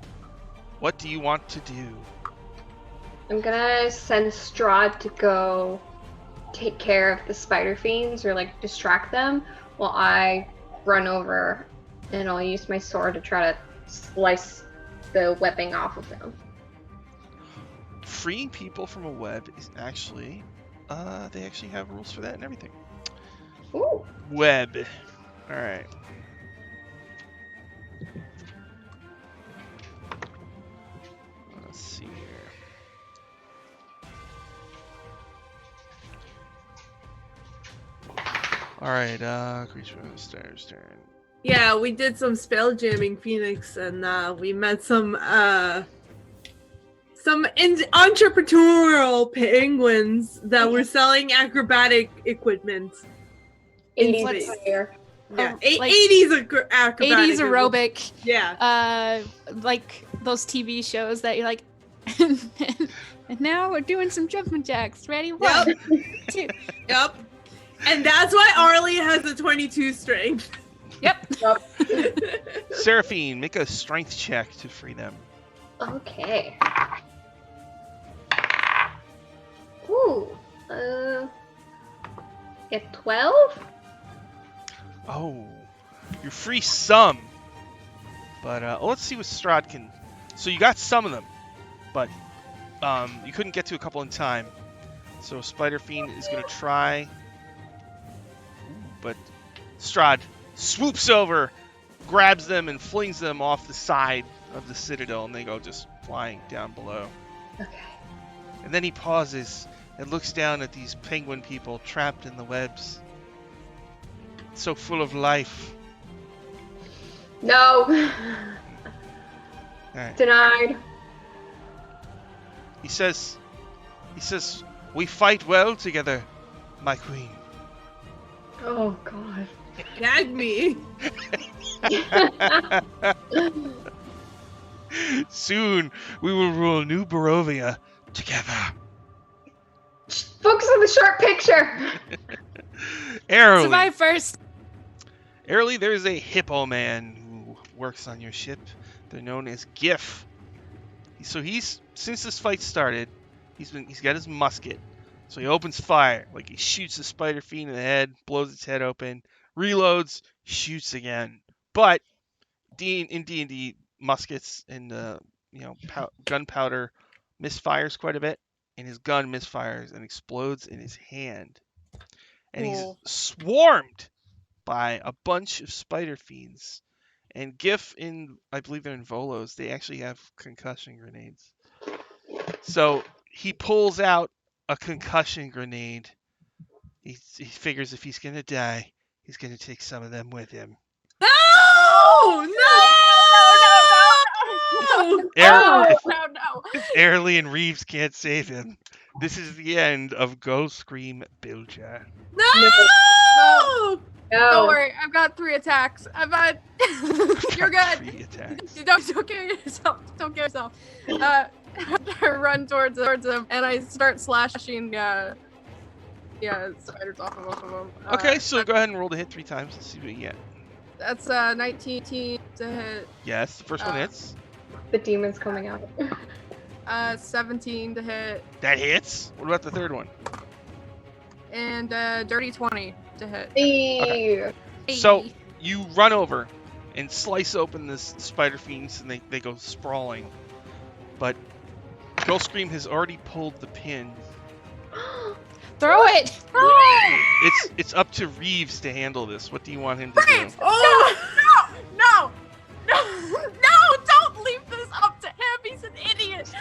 What do you want to do? I'm gonna send Strahd to go take care of the spider fiends or like distract them while I run over and I'll use my sword to try to slice the webbing off of them. Freeing people from a web is actually, they actually have rules for that and everything. Ooh. Web. Alright. Let's see here. Alright, creature stairs turn. Yeah, we did some spell jamming, Phoenix, and we met some entrepreneurial penguins that were selling acrobatic equipment. 80s attire. Yeah, 80s acrobatic. 80s aerobic. Yeah. Like those TV shows that you're like, and now we're doing some jumping jacks. Ready? One, two. Yep. And that's why Arlie has a 22 strength. Yep. Seraphine, make a strength check to free them. Okay. Ooh. At 12? Oh, you free some. But let's see what Strahd can. So you got some of them, but you couldn't get to a couple in time. So Spider Fiend is gonna try. But Strahd swoops over, grabs them, and flings them off the side of the citadel, and they go just flying down below. Okay. And then he pauses and looks down at these penguin people trapped in the webs. So full of life. No. Right. Denied. He says, we fight well together, my queen. Oh, God. Gag me. Soon we will rule New Barovia together. Focus on the sharp picture. Airly. Survive first. Airly, there's a hippo man who works on your ship. They're known as GIF. So since this fight started, he's got his musket. So he opens fire. Like he shoots the spider fiend in the head, blows its head open, reloads, shoots again. But in D&D, muskets and gunpowder misfires quite a bit, and his gun misfires and explodes in his hand. And he's swarmed by a bunch of spider fiends. And GIF I believe they're in Volos, they actually have concussion grenades. So he pulls out a concussion grenade. He figures if he's going to die, he's going to take some of them with him. No! If Airly and Reeves can't save him, this is the end of Go Scream Bilja. No! Don't worry, I've got 3 attacks. You're good. 3 attacks. Don't kill yourself. Don't kill yourself. I run towards him and I start slashing. Spiders off of both of them. Okay, so go ahead and roll to hit 3 times. Let's see what you get. That's 19 to hit. Yes, the first one hits. The demon's coming out. 17 to hit. That hits. What about the third one? And dirty 20 to hit. Hey. So you run over and slice open this spider fiends, and they go sprawling. But Ghost Scream has already pulled the pin. Throw it! It's up to Reeves to handle this. What do you want him to do? Oh no! Don't leave this up to him. He's an idiot.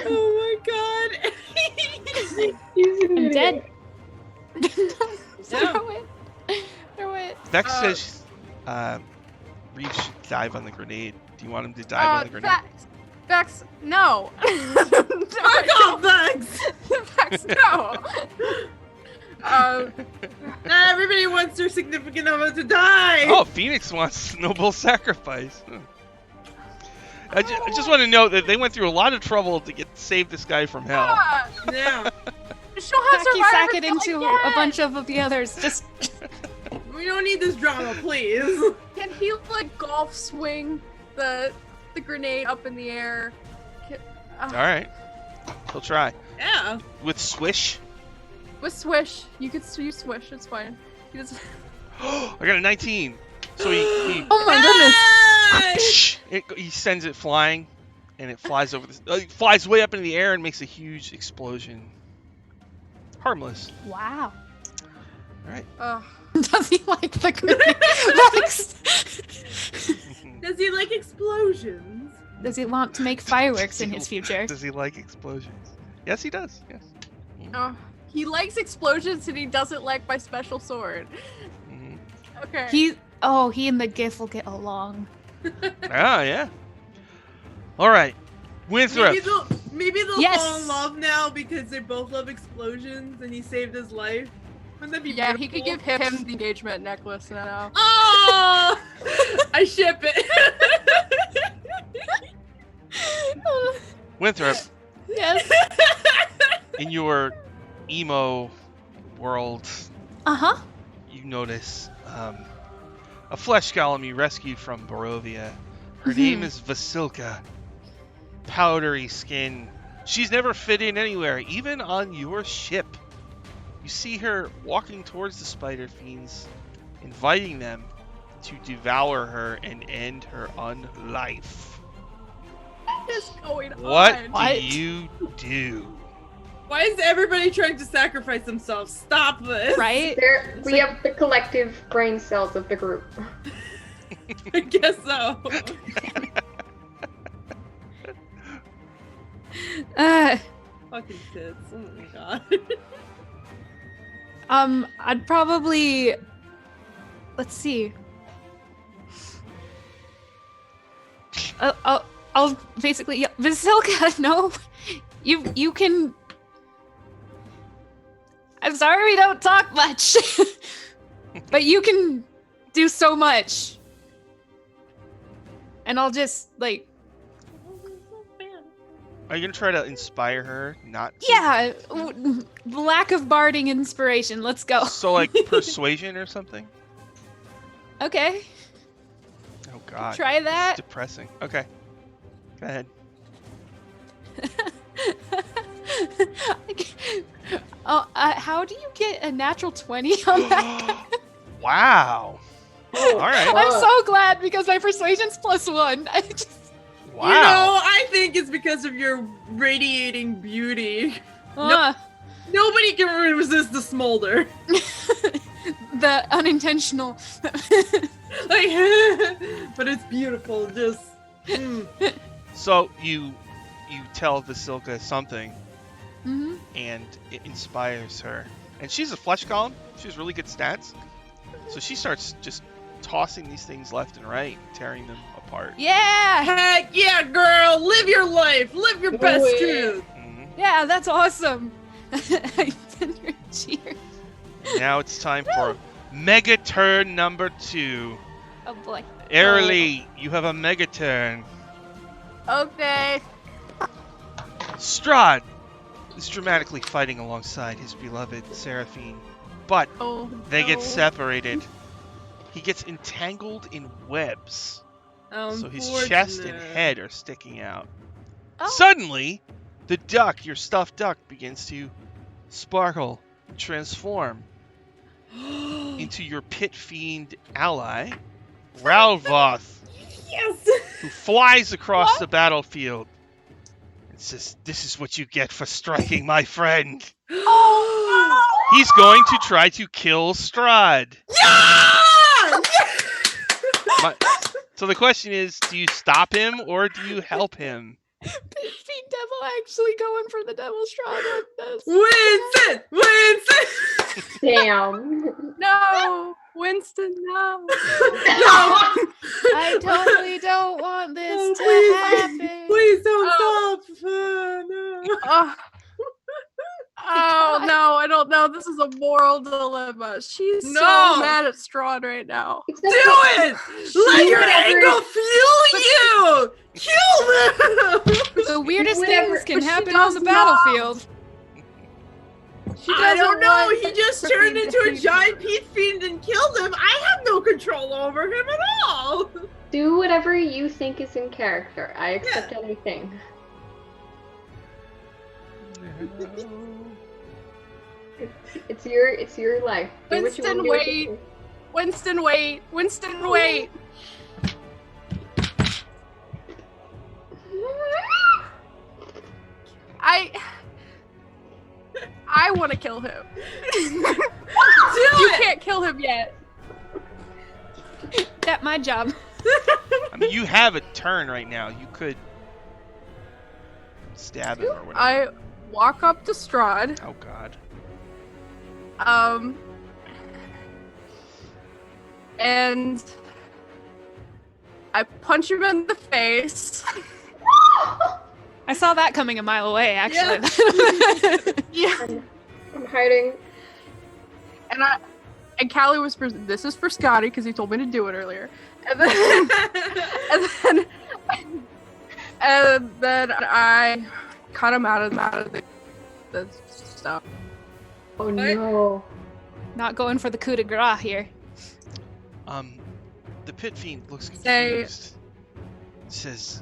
Oh my god! I'm dead. Yeah. Throw it. Vex says Reeves should dive on the grenade. Do you want him to dive on the grenade? Vex, no. Fuck off, Vex! Vex, no. Everybody wants their significant other to die. Oh, Phoenix wants noble sacrifice. I just want to note that they went through a lot of trouble to save this guy from hell. Yeah. She'll have Hacky sack it survivors into again. a bunch of the others. Just We don't need this drama, please. Can he like golf swing the grenade up in the air? All right, he'll try. Yeah. With swish. With swish, you could use swish. It's fine. He just... I got a 19. So he oh my goodness! he sends it flying, and it flies over this. It flies way up into the air and makes a huge explosion. Harmless. Wow. All right. Does he like the grenade? Does he like explosions? Does he want to make fireworks in his future? Does he like explosions? Yes, he does. Yes. He likes explosions and he doesn't like my special sword. Mm-hmm. Okay. He and the GIF will get along. Yeah. All right. Winthrop. Maybe they'll Yes. fall in love now because they both love explosions and he saved his life. Wouldn't that be beautiful? he could give him the engagement necklace now. Oh! I ship it. Winthrop, Yes. in your emo world, you notice a flesh golem you rescued from Barovia. Her name is Vasilka. Powdery skin. She's never fit in anywhere, even on your ship. You see her walking towards the spider fiends, inviting them to devour her and end her unlife. What is going on? What do you do? Why is everybody trying to sacrifice themselves? Stop this. Right? We have the collective brain cells of the group. I guess so. Fucking tits. Oh my god. I'd probably... Let's see. I'll basically... Yeah, Vasilka, no. You can... I'm sorry we don't talk much. But you can do so much. And I'll just, like... Are you gonna try to inspire her not to? Yeah, lack of barding inspiration. Let's go. So like persuasion or something? Okay. God. Try that. It's depressing. Okay. Go ahead. How do you get a natural 20 on that? Wow. All right. I'm so glad because my persuasion's +1. I just... Wow. You know, I think it's because of your radiating beauty. Nobody can resist the smolder. The unintentional. Like, but it's beautiful. Just. So you tell Vasilka something, Mm-hmm. and it inspires her. And she's a flesh column. She has really good stats. So she starts just tossing these things left and right, tearing them apart. Yeah! Heck yeah, girl! Live your life! Live your best truth! Mm-hmm. Yeah, that's awesome! I send her a cheer. Now it's time for Mega Turn number 2. Oh boy. Airly, you have a Mega Turn. Okay. Strahd is dramatically fighting alongside his beloved Seraphine, but they get separated. He gets entangled in webs, so his chest and head are sticking out. Oh. Suddenly, the duck, your stuffed duck, begins to sparkle, transform into your pit fiend ally, Ralvoth, Yes! who flies across the battlefield and says, "This is what you get for striking my friend." Oh! He's going to try to kill Strahd. Yeah! So the question is, do you stop him or do you help him? Fiend Devil actually going for the Devil Strahd on this. Winston! Winston! Damn. No! Winston, no! No! I totally don't want this to please, happen. Please don't stop! No. Oh no, I don't know. This is a moral dilemma. She's No. so mad at Strahd right now. Do it! Let your anger fuel you! Kill them! The weirdest Whatever, things can but she happen on does the not. battlefield. I don't know. want He just the turned fiend into to a be- giant peat fiend and killed him. I have no control over him at all. Do whatever you think is in character. I accept anything. It's your life. Do what you Winston, want to do. wait. Winston, wait. Winston, wait. I want to kill him. You can't kill him yet. That's my job. I mean, you have a turn right now. You could stab him or whatever. I walk up to Strahd. Oh, God. And I punch him in the face. I saw that coming a mile away, actually. Yeah. I'm hiding. And Callie whispers, "This is for Scotty," because he told me to do it earlier. And then I cut him out of the stuff. Oh no. Not going for the coup de grace here. The pit fiend looks Say- confused. Says,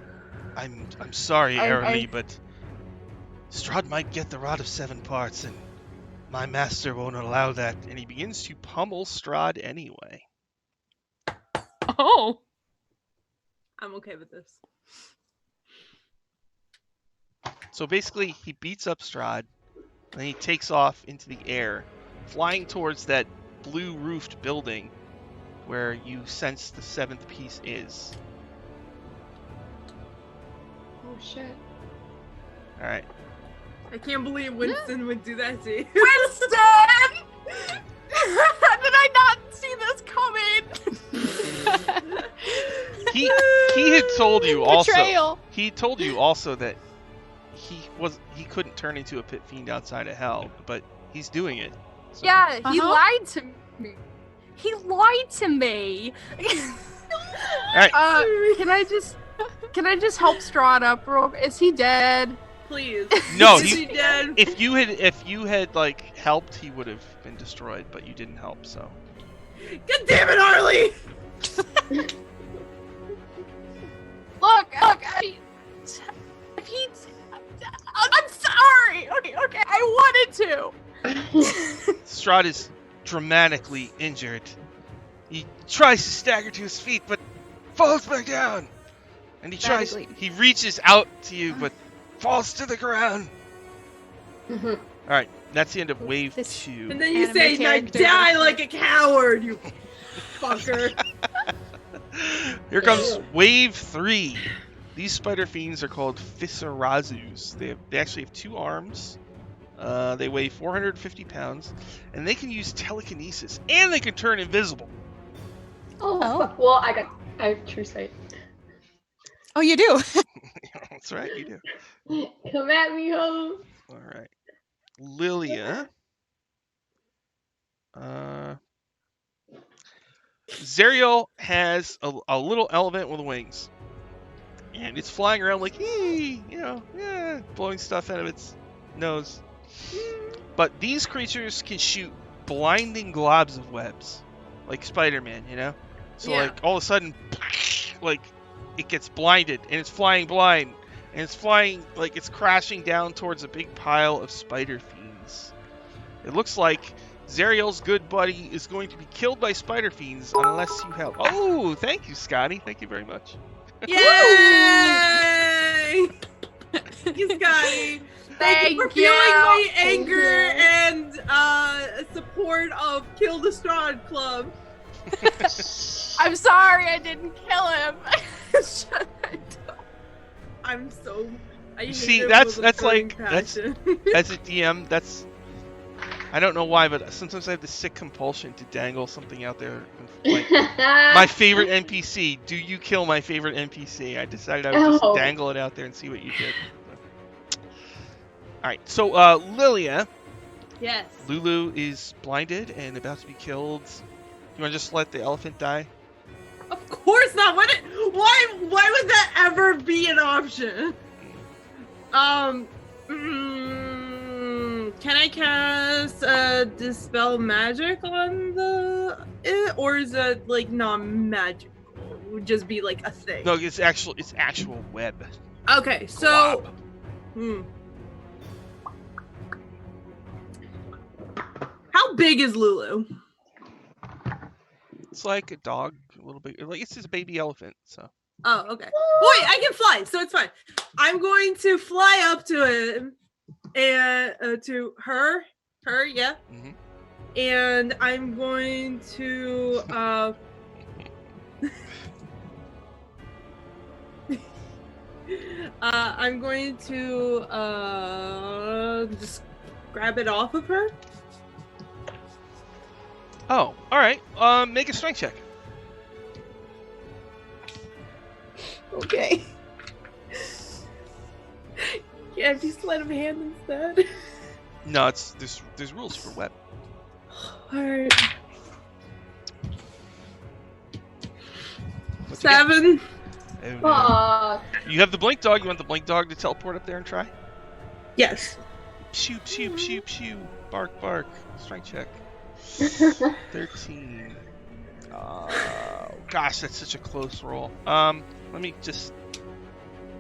I'm sorry, Airly, but Strahd might get the Rod of 7 Parts, and my master won't allow that. And he begins to pummel Strahd anyway. Oh. I'm okay with this. So basically, he beats up Strahd, and he takes off into the air, flying towards that blue-roofed building where you sense the 7th piece is. Oh shit. All right. I can't believe Winston would do that to you. Winston! Did I not see this coming? He had told you also. Betrayal. He told you also that he couldn't turn into a pit fiend outside of hell, but he's doing it. So. Yeah, he Uh-huh. lied to me. He lied to me. All right. Can I just help Strahd up? Is he dead? Please. No, Is he dead? If you had like helped, he would have been destroyed, but you didn't help, so. God damn it, Harley! Look, I'm sorry. Okay, I wanted to. Strahd is dramatically injured. He tries to stagger to his feet, but falls back down. And he reaches out to you, but falls to the ground. Alright, that's the end of wave 2. And then you say, "Now die like a coward, you fucker." Here comes wave 3. These spider fiends are called Fissarazus. They actually have 2 arms. They weigh 450 pounds, and they can use telekinesis, and they can turn invisible. Fuck. Well, I have true sight. Oh, you do? That's right, you do. Come at me, ho. All right, Lilia. Zariel has a little elephant with wings, and it's flying around like, blowing stuff out of its nose. But these creatures can shoot blinding globs of webs, like Spider-Man, So like all of a sudden, like it gets blinded, and it's flying blind, and it's flying like it's crashing down towards a big pile of spider fiends. It looks like Zariel's good buddy is going to be killed by spider fiends unless you help. Oh, thank you, Scotty. Thank you very much. Yay! Thank you, Scotty. Thank you for feeling my anger and support of Kill the Strahd Club. I'm sorry I didn't kill him. I'm so. You see, that's like that's as a DM. I don't know why, but sometimes I have this sick compulsion to dangle something out there. Like, my favorite NPC. Do you kill my favorite NPC? I decided I would just dangle it out there and see what you did. All right, so Lilia. Yes. Lulu is blinded and about to be killed. You want to just let the elephant die? Of course not. Why would that ever be an option? Can I cast Dispel Magic on it, or is it like non-magical? It would just be like a thing. No, it's actual web. Okay, so. How big is Lulu? It's like a dog, a little bit. Like it's just a baby elephant. So. Oh, okay. Wait, I can fly, so it's fine. I'm going to fly up to him and to her, yeah. Mm-hmm. And I'm going to I'm going to just grab it off of her. Oh, all right. Make a strength check. Okay. Yeah, just let him hand instead. No, there's rules for web. Alright. 7. Oh, no. You have the blink dog. You want the blink dog to teleport up there and try? Yes. Pew, pew, pew, pew. Bark, bark. Strength check. 13. Gosh, that's such a close roll. Let me just.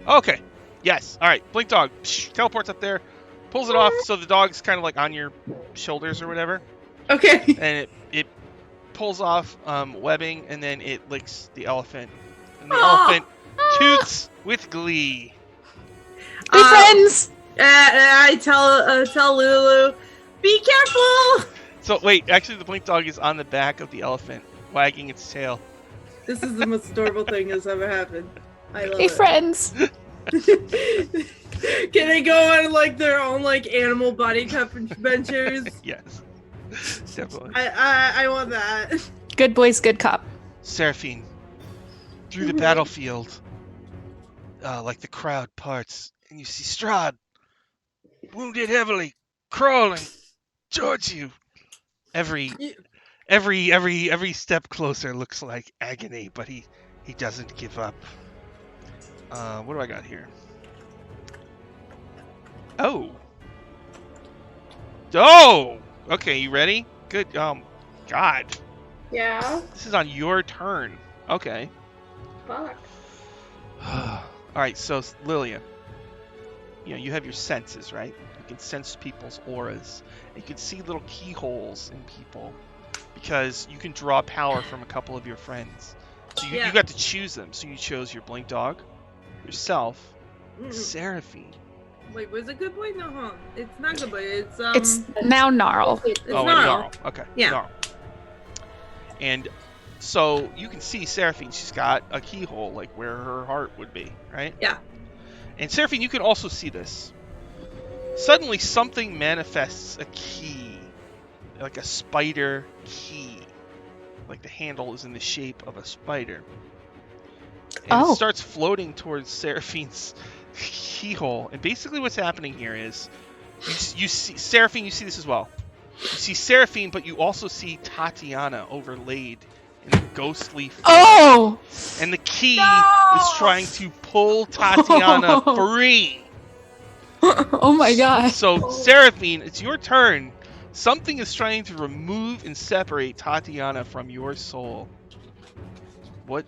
Okay. Yes. All right. Blink dog teleports up there, pulls it off, so the dog's kind of like on your shoulders or whatever. Okay. And it pulls off webbing, and then it licks the elephant, and the elephant toots with glee. Be friends. I tell Lulu, be careful. So wait, actually, the blink dog is on the back of the elephant, wagging its tail. This is the most adorable thing that's ever happened. I love Be it. friends. Can they go on like their own like animal body cup adventures? Yes, definitely. I want that. Good boys, good cop. Seraphine, through the battlefield, like the crowd parts, and you see Strahd, wounded heavily, crawling towards you. Every step closer looks like agony, but he doesn't give up. What do I got here? Oh! Okay, you ready? Good. God. Yeah. This is on your turn. Okay. Fuck. Alright, so Lilia, you have your senses, right? You can sense people's auras. You can see little keyholes in people because you can draw power from a couple of your friends. So you got to choose them. So you chose your blink dog, yourself, Seraphine. Wait, was it good boy? No, huh? It's not good boy. It's now Gnarl. It's Gnarl. Gnarl. Okay. Yeah. Gnarl. And so you can see Seraphine. She's got a keyhole, like where her heart would be, right? Yeah. And Seraphine, you can also see this. Suddenly, something manifests a key, like a spider key. Like the handle is in the shape of a spider. And it starts floating towards Seraphine's keyhole. And basically what's happening here is, you see Seraphine, you see this as well. You see Seraphine, but you also see Tatiana overlaid in a ghostly form. Oh! And the key is trying to pull Tatiana free. Oh my god. So, Seraphine, it's your turn. Something is trying to remove and separate Tatiana from your soul. What?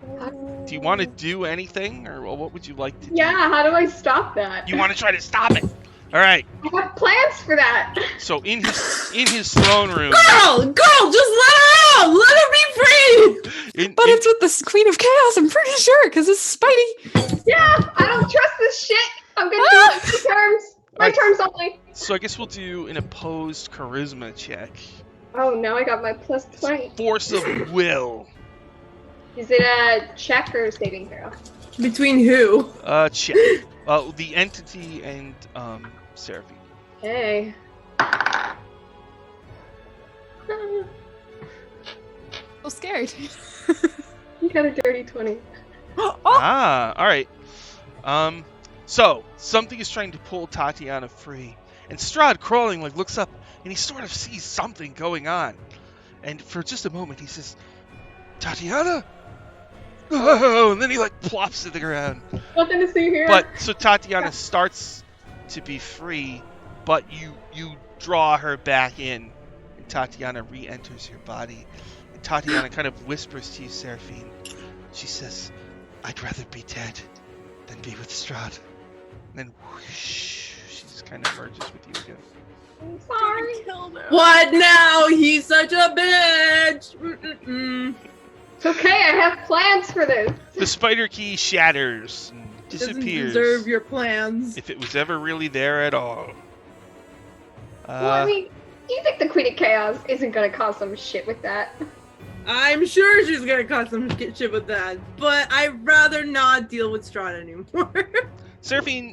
Do you want to do anything? Or what would you like to do? Yeah, how do I stop that? You want to try to stop it? Alright. I have plans for that. So, in his throne room... Girl! Just let her out! Let her be free! But it's with the Queen of Chaos, I'm pretty sure, because it's Spidey. Yeah, I don't trust this shit. I'm gonna do it 2 turns. My turns only. So I guess we'll do an opposed charisma check. Oh, now I got my plus 20. Force of will. Is it a check or a saving throw? Between who? Check. The entity and Seraphine. Okay. So scared. You got a dirty 20. Alright. So, something is trying to pull Tatiana free. And Strahd, crawling, looks up, and he sort of sees something going on. And for just a moment, he says, Tatiana? Oh, and then he, plops to the ground. Nothing to see here. But, so Tatiana starts to be free, but you draw her back in, and Tatiana re-enters your body. And Tatiana kind of whispers to you, Seraphine. She says, I'd rather be dead than be with Strahd. And then whoosh, she just kind of merges with you again. I'm sorry. What now? He's such a bitch! Mm-mm-mm. It's okay, I have plans for this. The spider key shatters and disappears. Doesn't deserve your plans. If it was ever really there at all. Well, I mean, do you think the Queen of Chaos isn't gonna cause some shit with that? I'm sure she's gonna cause some shit with that, but I'd rather not deal with Strahd anymore. Seraphine,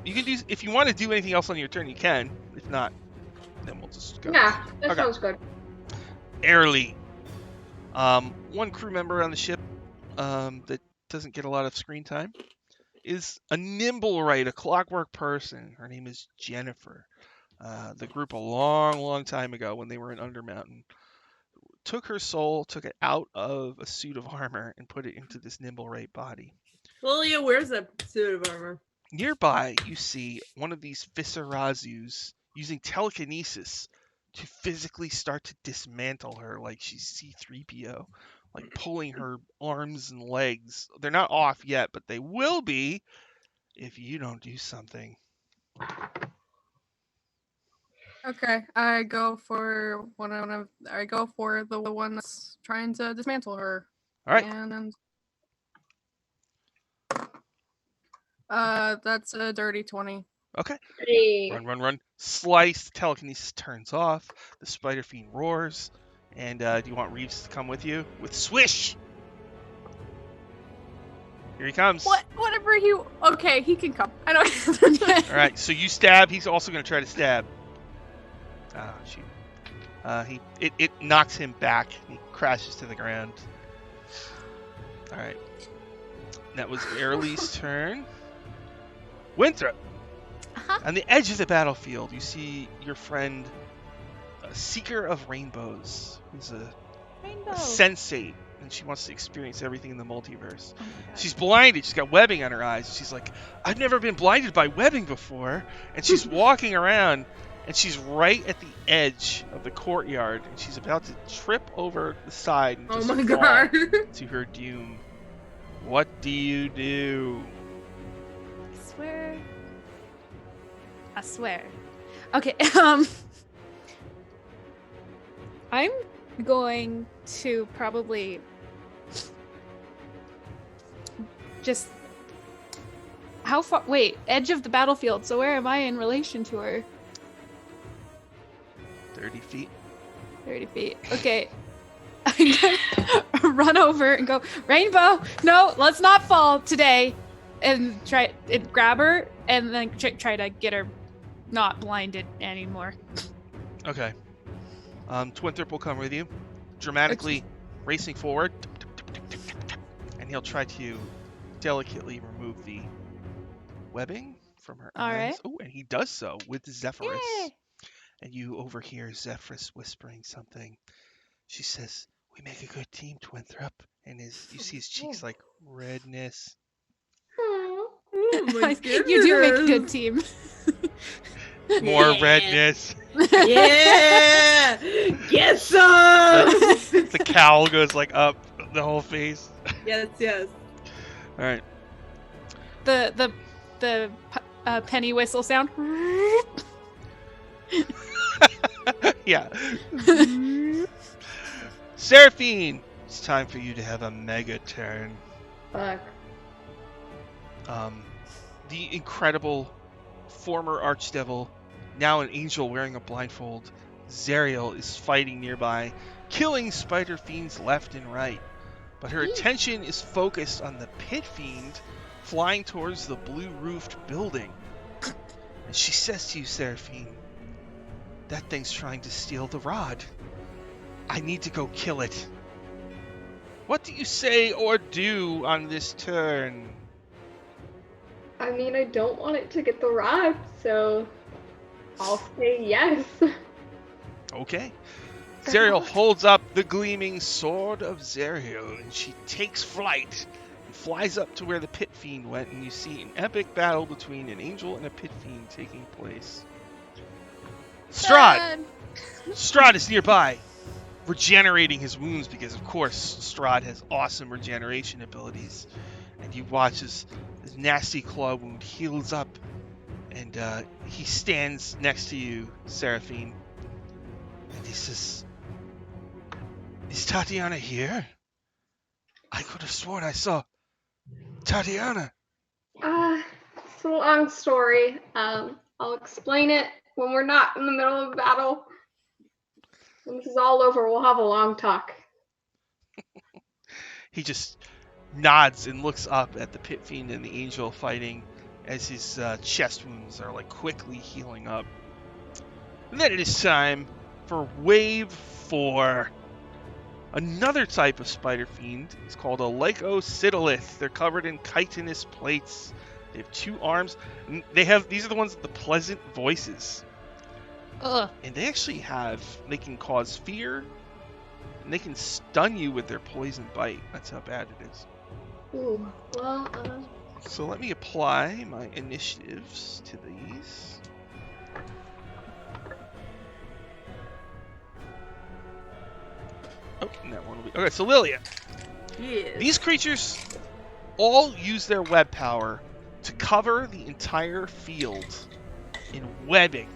you can do, if you want to do anything else on your turn, you can. If not, then we'll just go. Yeah, that sounds good. Airly. One crew member on the ship that doesn't get a lot of screen time is a Nimblewright, a clockwork person. Her name is Jennifer. The group a long time ago when they were in Undermountain took her soul, took it out of a suit of armor, and put it into this Nimblewright body. Lilia, where's that suit of armor? Nearby, you see one of these Viscerazus using telekinesis to physically start to dismantle her like she's C-3PO, like pulling her arms and legs. They're not off yet, but they will be if you don't do something. Okay, I go for the one that's trying to dismantle her. All right. And that's a dirty 20. Okay. Hey. Run. Slice. Telekinesis turns off. The spider fiend roars. And do you want Reeves to come with you? With Swish! Here he comes. Whatever okay, he can come. I don't. All right, so you stab. He's also going to try to stab. Ah, shoot. It knocks him back. He crashes to the ground. All right. That was Airly's turn. Winthrop. On the edge of the battlefield, you see your friend, Seeker of Rainbows, who's a sensate, and she wants to experience everything in the multiverse. Oh, she's blinded. She's got webbing on her eyes. She's like, I've never been blinded by webbing before. And she's walking around, and she's right at the edge of the courtyard, and she's about to trip over the side and just fall to her doom. What do you do? I swear. Okay, I'm going to probably just... How far? Wait, edge of the battlefield. So where am I in relation to her? 30 feet. 30 feet. Okay. I'm gonna run over and go, Rainbow, no, let's not fall today. And try and grab her and then try to get her not blinded anymore. Okay. Twinthrop will come with you, dramatically racing forward, and he'll try to delicately remove the webbing from her eyes. Right. Oh, and he does so with Zephyrus. Yay. And you overhear Zephyrus whispering something. She says, "We make a good team, Twinthrop." And you see his cheeks like redness. Oh my goodness. You do make a good team. More redness. Yeah! Get some! The cowl goes like up the whole face. Yes. All right. The penny whistle sound. Yeah. Seraphine, it's time for you to have a mega turn. Fuck. The incredible former archdevil, now an angel wearing a blindfold, Zariel, is fighting nearby, killing spider fiends left and right. But her attention is focused on the pit fiend flying towards the blue-roofed building. And she says to you, Seraphine, that thing's trying to steal the rod. I need to go kill it. What do you say or do on this turn? I mean, I don't want it to get the rod, so I'll say yes. Okay. Zariel holds up the gleaming sword of Zariel, and she takes flight and flies up to where the pit fiend went, and you see an epic battle between an angel and a pit fiend taking place. Strahd! Strahd is nearby, regenerating his wounds because, of course, Strahd has awesome regeneration abilities. And you watch as his nasty claw wound heals up, and he stands next to you, Seraphine. And he says, "Is Tatiana here? I could have sworn I saw Tatiana." It's a long story. I'll explain it when we're not in the middle of a battle. When this is all over, we'll have a long talk. He just nods and looks up at the pit fiend and the angel fighting as his chest wounds are like quickly healing up. And then it is time for wave 4. Another type of spider fiend is called a Lycocidolith. They're covered in chitinous plates. They have 2 arms. And these are the ones with the pleasant voices. Ugh. And they can cause fear, and they can stun you with their poison bite. That's how bad it is. Ooh, well, So let me apply my initiatives to these. Oh, and that one will be... Okay, so Lilia. Yes. These creatures all use their web power to cover the entire field in webbing.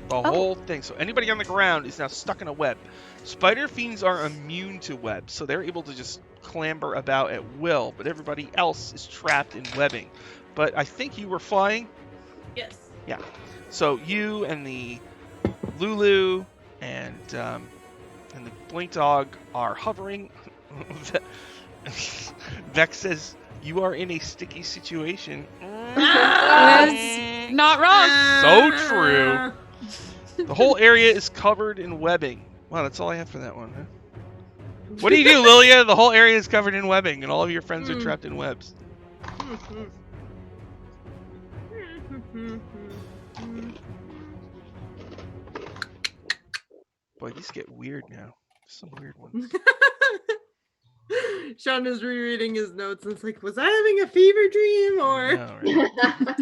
The whole thing. So anybody on the ground is now stuck in a web. Spider fiends are immune to webs, so they're able to just clamber about at will, but everybody else is trapped in webbing. But I think you were flying? Yes. Yeah. So you and the Lulu and the Blink Dog are hovering. Vex says you are in a sticky situation. That's not wrong. So true. The whole area is covered in webbing. Wow, that's all I have for that one, huh? What do you do, Lilia? The whole area is covered in webbing, and all of your friends are trapped in webs. Boy, these get weird now. Some weird ones. Sean is rereading his notes and it's like, was I having a fever dream or? No, right?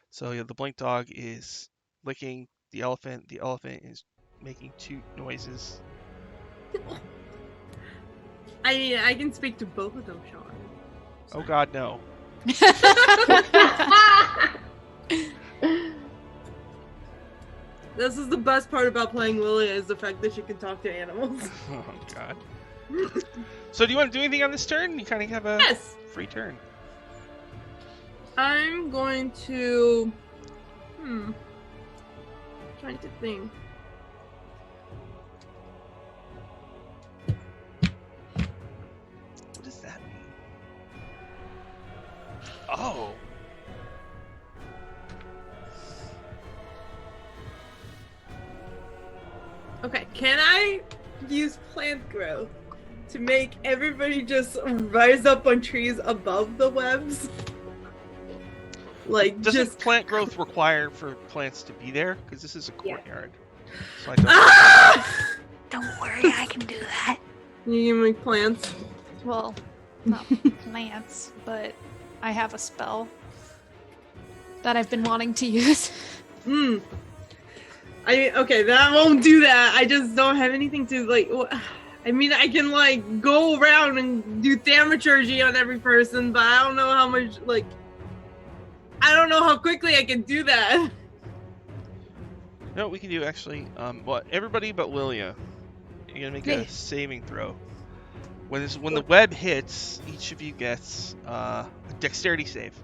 So yeah, the Blink Dog is licking the elephant. The elephant is making toot noises. I can speak to both of them, Sean. Oh God, no. This is the best part about playing Lilia is the fact that she can talk to animals. Oh God. So do you want to do anything on this turn? You kind of have a free turn. I'm going to... trying to think. What does that mean? Oh. Okay, can I use plant growth to make everybody just rise up on trees above the webs? Like, Doesn't just plant growth require for plants to be there? Because this is a courtyard. So I don't... Don't worry, I can do that. You can make plants. Well, not plants, but I have a spell that I've been wanting to use. Okay, that won't do that. I just don't have anything to, like... I mean, I can, like, go around and do thaumaturgy on every person, but I don't know how much, like... I don't know how quickly I can do that. No, we can do actually. Well, everybody but Lilia. You're gonna make a saving throw. When the web hits, each of you gets a dexterity save.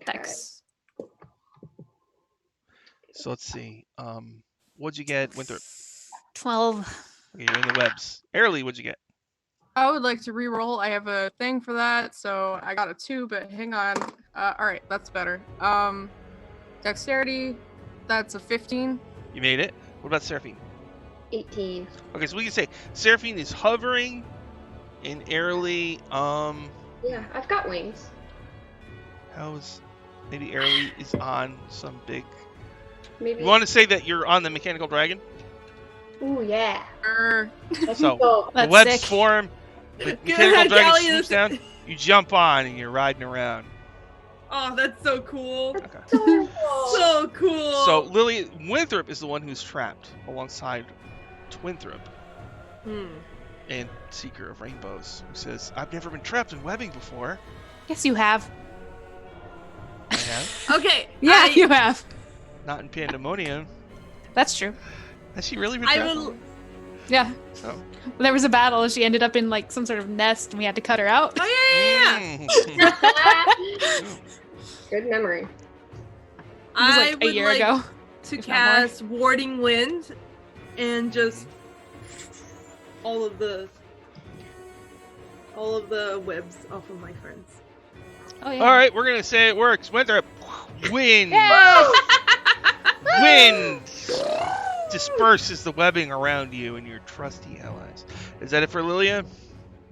Dex. So let's see. What'd you get, Winthrop? 12. Okay, you're in the webs. Airly, what'd you get? I would like to re-roll. I have a thing for that, so I got a 2, but hang on. Alright, that's better. Dexterity, that's a 15. You made it. What about Seraphine? 18. Okay, so we can say Seraphine is hovering, and Airly, Yeah, I've got wings. how's maybe Airly is on some big... Maybe. You want to say that you're on the mechanical dragon? Ooh, yeah. So the That's webs sick. form, the Go mechanical ahead, dragon Callie, swoops down, you jump on, and you're riding around. Oh, that's so cool. Okay. So cool. So Lily Winthrop is the one who's trapped alongside Twinthrop and Seeker of Rainbows, who says, "I've never been trapped in webbing before." Yes, you have. I have. Okay. Yeah, you have. Not in Pandemonium. That's true. Has she really been trapped? Yeah. Oh. There was a battle and she ended up in like some sort of nest and we had to cut her out. Oh, yeah. Good memory. It was like a year ago. To if not more. cast Warding Wind and just all of the webs off of my friends. Oh yeah. All right, we're gonna say it works. Winthrop, wind, wind disperses the webbing around you and your trusty allies. Is that it for Lilia?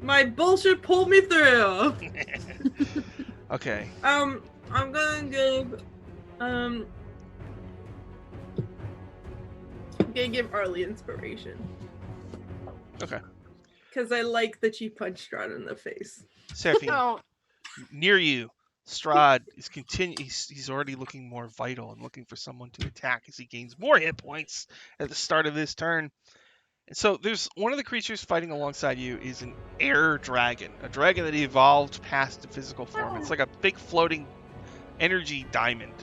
My bullshit pulled me through. Okay. I'm gonna give Arlie inspiration. Okay. Because I like that she punched Ron in the face. Seraphine, Oh, near you, Strahd is he's already looking more vital and looking for someone to attack as he gains more hit points at the start of this turn. And so there's one of the creatures fighting alongside you is an air dragon, a dragon that evolved past the physical form. It's like a big floating energy diamond.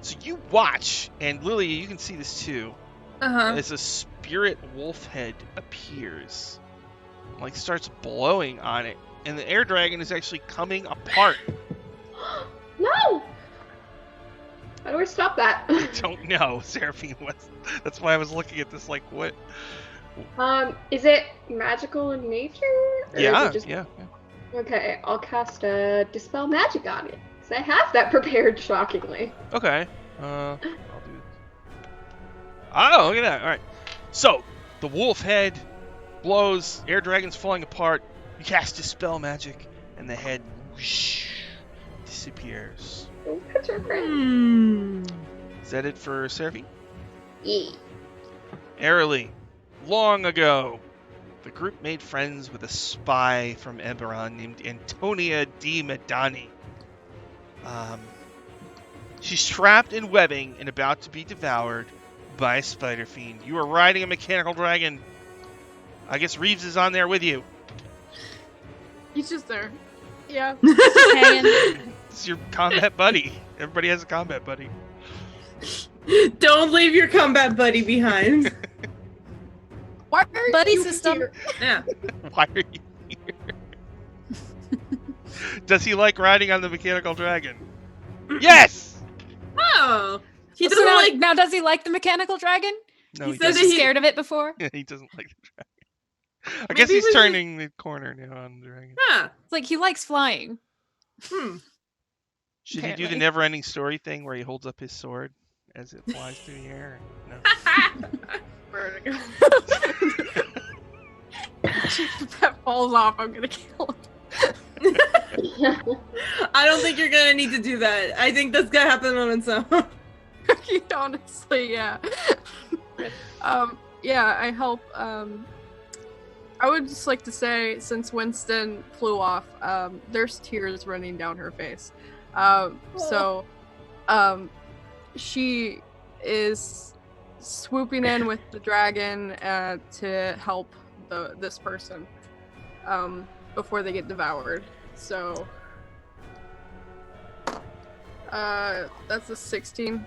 So you watch, and Lilia, you can see this too, as a spirit wolf head appears, like starts blowing on it, and the air dragon is actually coming apart. No! How do I stop that? I don't know, Seraphine. That's why I was looking at this like, what? Is it magical in nature? Or is Yeah, it just... yeah. Okay, I'll cast Dispel Magic on it. Because I have that prepared, shockingly. Okay. I'll do it. Oh, look at that. All right. So, the wolf head blows, air dragon's falling apart. You cast Dispel Magic, and the head whoosh, disappears. That's our friend. Is that it for Seraphine? Yeah. Airily, long ago, the group made friends with a spy from Eberron named Antonia di Medani. She's trapped in webbing and about to be devoured by a spider fiend. You are riding a mechanical dragon. I guess Reeves is on there with you. He's just there. Yeah. Just hanging. It's your combat buddy. Everybody has a combat buddy. Don't leave your combat buddy behind. Why are Buddy you system. here? Yeah. Why are you here? Does he like riding on the mechanical dragon? Yes! Oh. He So doesn't now, like. now, does he like the mechanical dragon? No, He he said Was that doesn't. he scared of it before? He doesn't like the dragon. I guess Maybe he's it was turning the corner now on the dragon. Huh. It's like he likes flying. Should he do the Apparently. never-ending story thing where he holds up his sword as it flies through the air? No. Vertigo. If that falls off, I'm gonna kill him. I don't think you're gonna need to do that. I think that's gonna happen on its own. Honestly, yeah. Yeah, I help. I would just like to say, since Winston flew off, there's tears running down her face. So, she is swooping in with the dragon to help this person before they get devoured. So, that's a 16.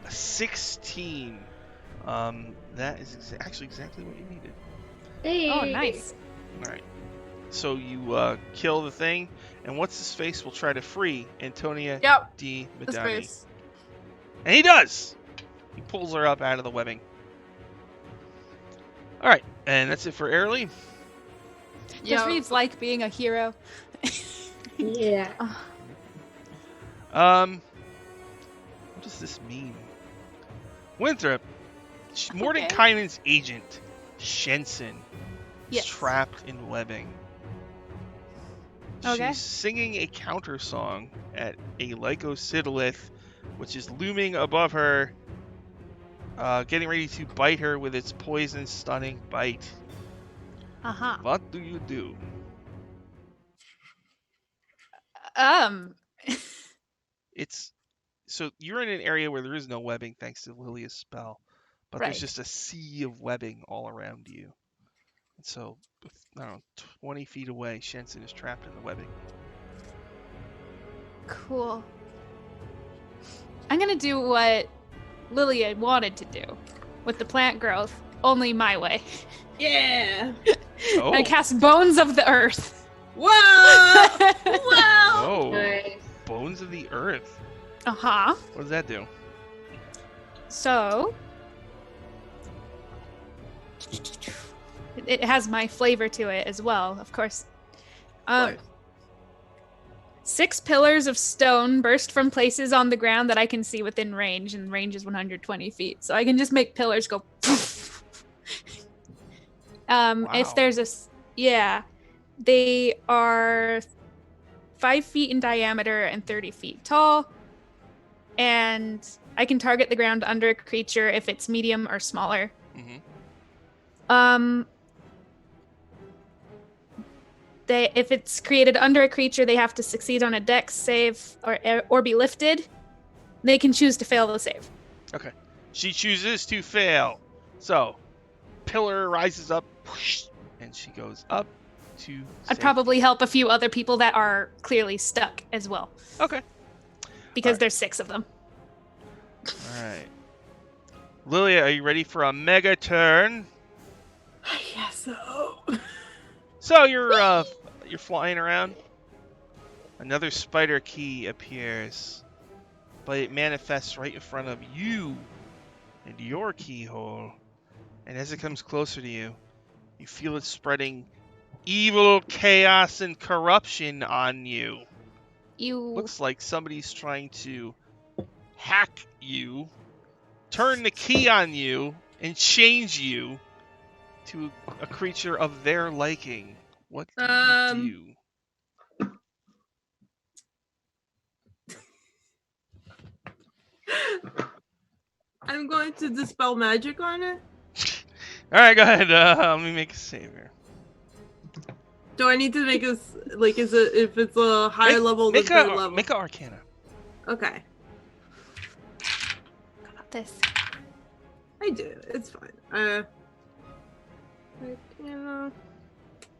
A 16. That is actually exactly what you needed. Hey. Oh, nice. All right. So you kill the thing, and what's his face will try to free Antonia Yep, D. this Madani. face. And he does! He pulls her up out of the webbing. Alright, and that's it for Airly. Does Reeves like being a hero? Yeah. What does this mean? Winthrop, Mordenkainen's agent, Shensen, is Yes. trapped in webbing. Okay. She's singing a counter song at a Lycosidolith, which is looming above her, getting ready to bite her with its poison stunning bite. Uh-huh. What do you do? It's so you're in an area where there is no webbing thanks to Lilia's spell, but Right. there's just a sea of webbing all around you. And so, I don't know, 20 feet away, Shensen is trapped in the webbing. Cool. I'm gonna do what Lilia wanted to do with the plant growth, only my way. Yeah. Oh, I cast Bones of the Earth. Whoa! Whoa! whoa! Nice. Bones of the Earth. Uh-huh. What does that do? So it has my flavor to it as well, of course. 6 pillars of stone burst from places on the ground that I can see within range, and range is 120 feet. So I can just make pillars go. If there's they are 5 feet in diameter and 30 feet tall, and I can target the ground under a creature if it's medium or smaller. Mm-hmm. If it's created under a creature, they have to succeed on a dex save or be lifted. They can choose to fail the save. Okay. She chooses to fail. So, pillar rises up, whoosh, and she goes up to. I'd save. probably help a few other people that are clearly stuck as well, Okay. because Alright. there's 6 of them. All right. Lilia, are you ready for a mega turn? I guess so. So you're flying around. Another spider key appears, but it manifests right in front of you and your keyhole. And as it comes closer to you, you feel it spreading evil, chaos, and corruption on you. You Looks like somebody's trying to hack you, turn the key on you, and change you to a creature of their liking. What do you do? I'm going to dispel magic on it. All right, go ahead. Let me make a save here. Do I need to make a like? Is it if it's a higher level than Make third a level? make a Arcana. Okay, got this. I do. It's fine.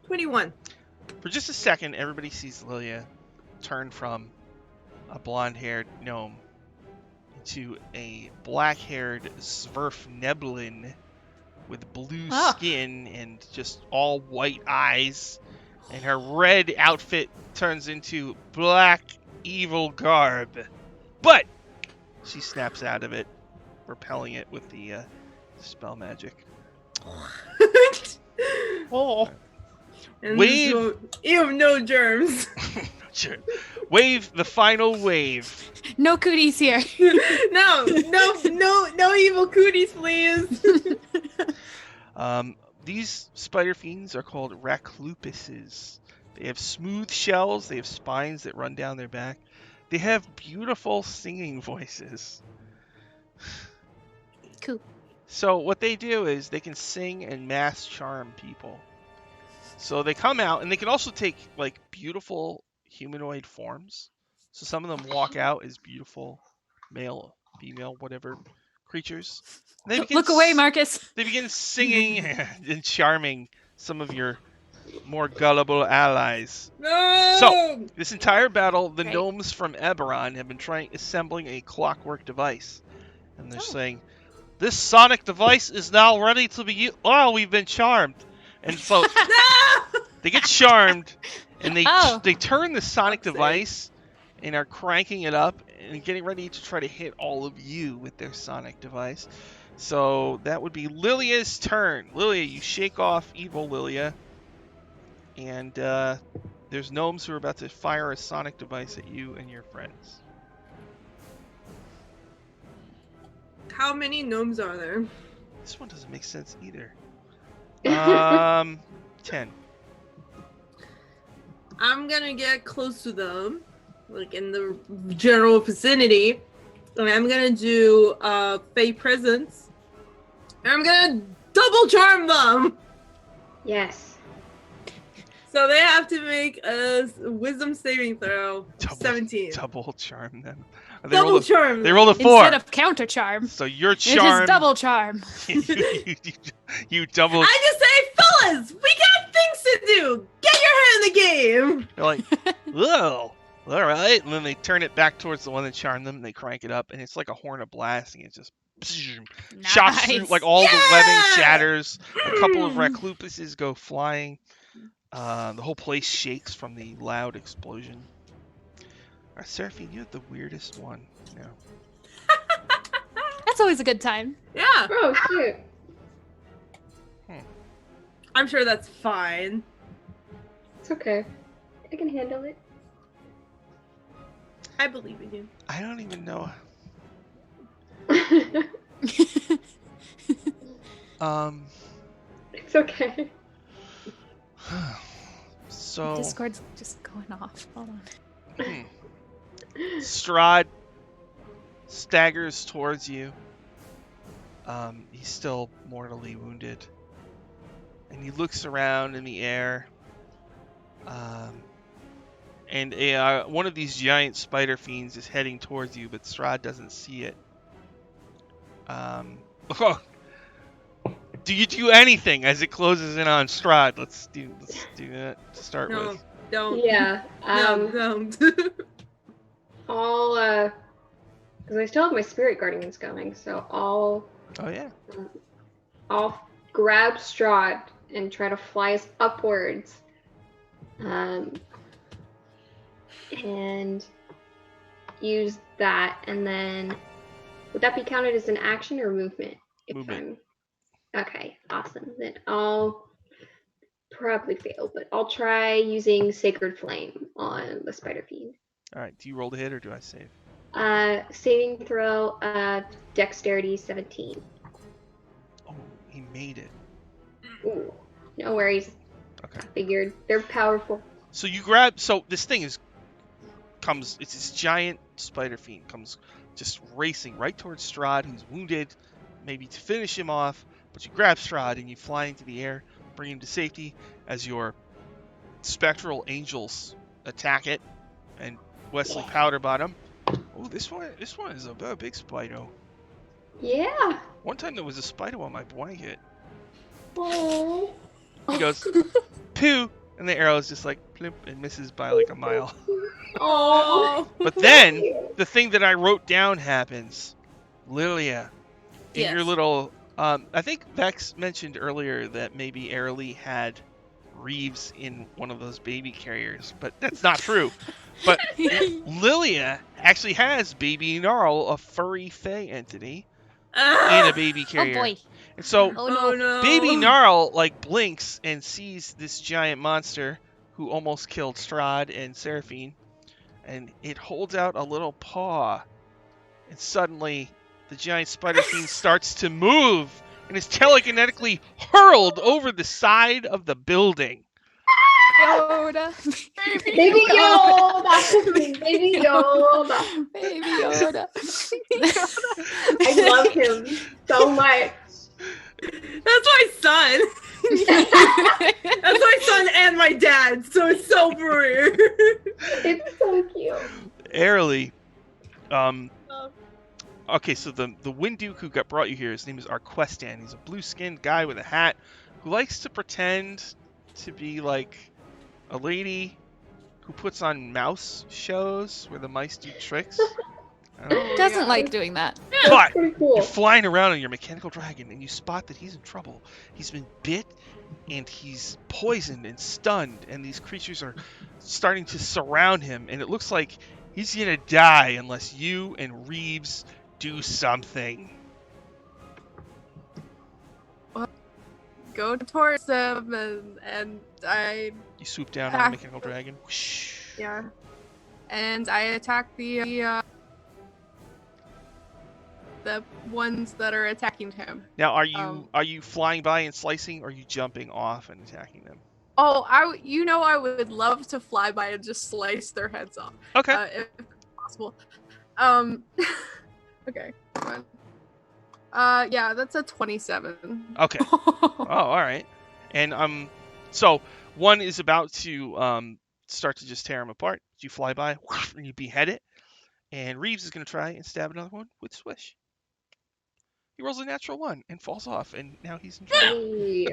21. For just a second, everybody sees Lilia turn from a blonde-haired gnome into a black-haired Zwerfneblin with blue skin and just all white eyes. And her red outfit turns into black evil garb. But she snaps out of it, repelling it with the spell magic. Oh. And Wave. You have no germs. Sure. Wave the final wave. No cooties here. No evil cooties, please. These spider fiends are called raclupises. They have smooth shells. They have spines that run down their back. They have beautiful singing voices. Cool. So what they do is they can sing and mass charm people. So they come out, and they can also take like beautiful humanoid forms. So some of them walk out as beautiful male, female, whatever creatures. And they begin Look away, Marcus. They begin singing and charming some of your more gullible allies. No! So, this entire battle, the gnomes from Eberron have been assembling a clockwork device. And they're saying, this sonic device is now ready to be used. Oh, we've been charmed. And so, they get charmed, and they turn the sonic device and are cranking it up and getting ready to try to hit all of you with their sonic device. So, that would be Lilia's turn. Lilia, you shake off evil Lilia. And there's gnomes who are about to fire a sonic device at you and your friends. How many gnomes are there? This one doesn't make sense either. 10. I'm gonna get close to them, like in the general vicinity, and I'm gonna do Fey Presence, and I'm gonna double charm them! Yes. So they have to make a wisdom saving throw. 17. Double charm them. Double charm. They rolled a 4. Instead of counter charm. So you're charmed. It is double charm. you double. I just say, fellas, we got things to do. Get your head in the game. They're like, whoa, all right. And then they turn it back towards the one that charmed them. And they crank it up, and it's like a horn of blasting. It just shocks through, like all the webbing shatters. A couple of Raclupises go flying. The whole place shakes from the loud explosion. Seraphine, you have the weirdest one. Yeah. That's always a good time. Yeah. Oh, shoot. I'm sure that's fine. It's okay. I can handle it. I believe in you. I don't even know. It's okay. So Discord's just going off. Hold on. Strahd staggers towards you. He's still mortally wounded. And he looks around in the air. And one of these giant spider fiends is heading towards you, but Strahd doesn't see it. Do you do anything as it closes in on Strahd? Let's do that to start with. No, don't. Yeah. No, don't. I'll, because I still have my spirit guardians going, so I'll grab Strahd and try to fly us upwards. And use that, and then would that be counted as an action or movement? Okay, awesome. Then I'll probably fail, but I'll try using Sacred Flame on the Spider Fiend. Alright, do you roll to hit or do I save? Saving throw, Dexterity 17. Oh, he made it. Ooh, no worries. Okay. Figured. They're powerful. So you grab, so this thing it's this giant spider fiend comes just racing right towards Strahd, who's wounded, maybe to finish him off, but you grab Strahd and you fly into the air, bring him to safety as your spectral angels attack it, and Wesley Powderbottom. Oh, this one is a big spider. Yeah. One time there was a spider on my blanket. Oh. He goes, poo, And the arrow is just like plimp and misses by like a mile. Oh. But then the thing that I wrote down happens. Lilia, in your little, I think Vex mentioned earlier that maybe Airly had Reeves in one of those baby carriers, but that's not true. But Lilia actually has Baby Gnarl, a furry fae entity, in a baby carrier. Oh boy. And so Oh no. Baby Gnarl like blinks and sees this giant monster who almost killed Strahd and Seraphine, and it holds out a little paw, and suddenly the giant spider fiend starts to move and is telekinetically hurled over the side of the building. Yoda. Baby Yoda. Baby Yoda. Baby Yoda. I love him so much. That's my son. That's my son and my dad, so it's so weird. It's so cute. Airly, okay, so the Winduke who brought you here, his name is Arquestan. He's a blue-skinned guy with a hat who likes to pretend to be like a lady who puts on mouse shows where the mice do tricks. Doesn't like doing that. But Pretty cool. you're flying around on your mechanical dragon and you spot that he's in trouble. He's been bit and he's poisoned and stunned, and these creatures are starting to surround him, and it looks like he's gonna die unless you and Reeves do something. Go towards them, and I You swoop down on the mechanical dragon. Whoosh. yeah, and I attack the ones that are attacking him. Now, are you flying by and slicing, or are you jumping off and attacking them? Oh, I would love to fly by and just slice their heads off. Okay. If possible. Okay. Fine. Yeah, that's a 27. Okay. Oh, all right. And so one is about to start to just tear him apart. You fly by and you behead it, and Reeves is going to try and stab another one with Swish. He rolls a natural 1 and falls off, and now he's in trouble. Hey.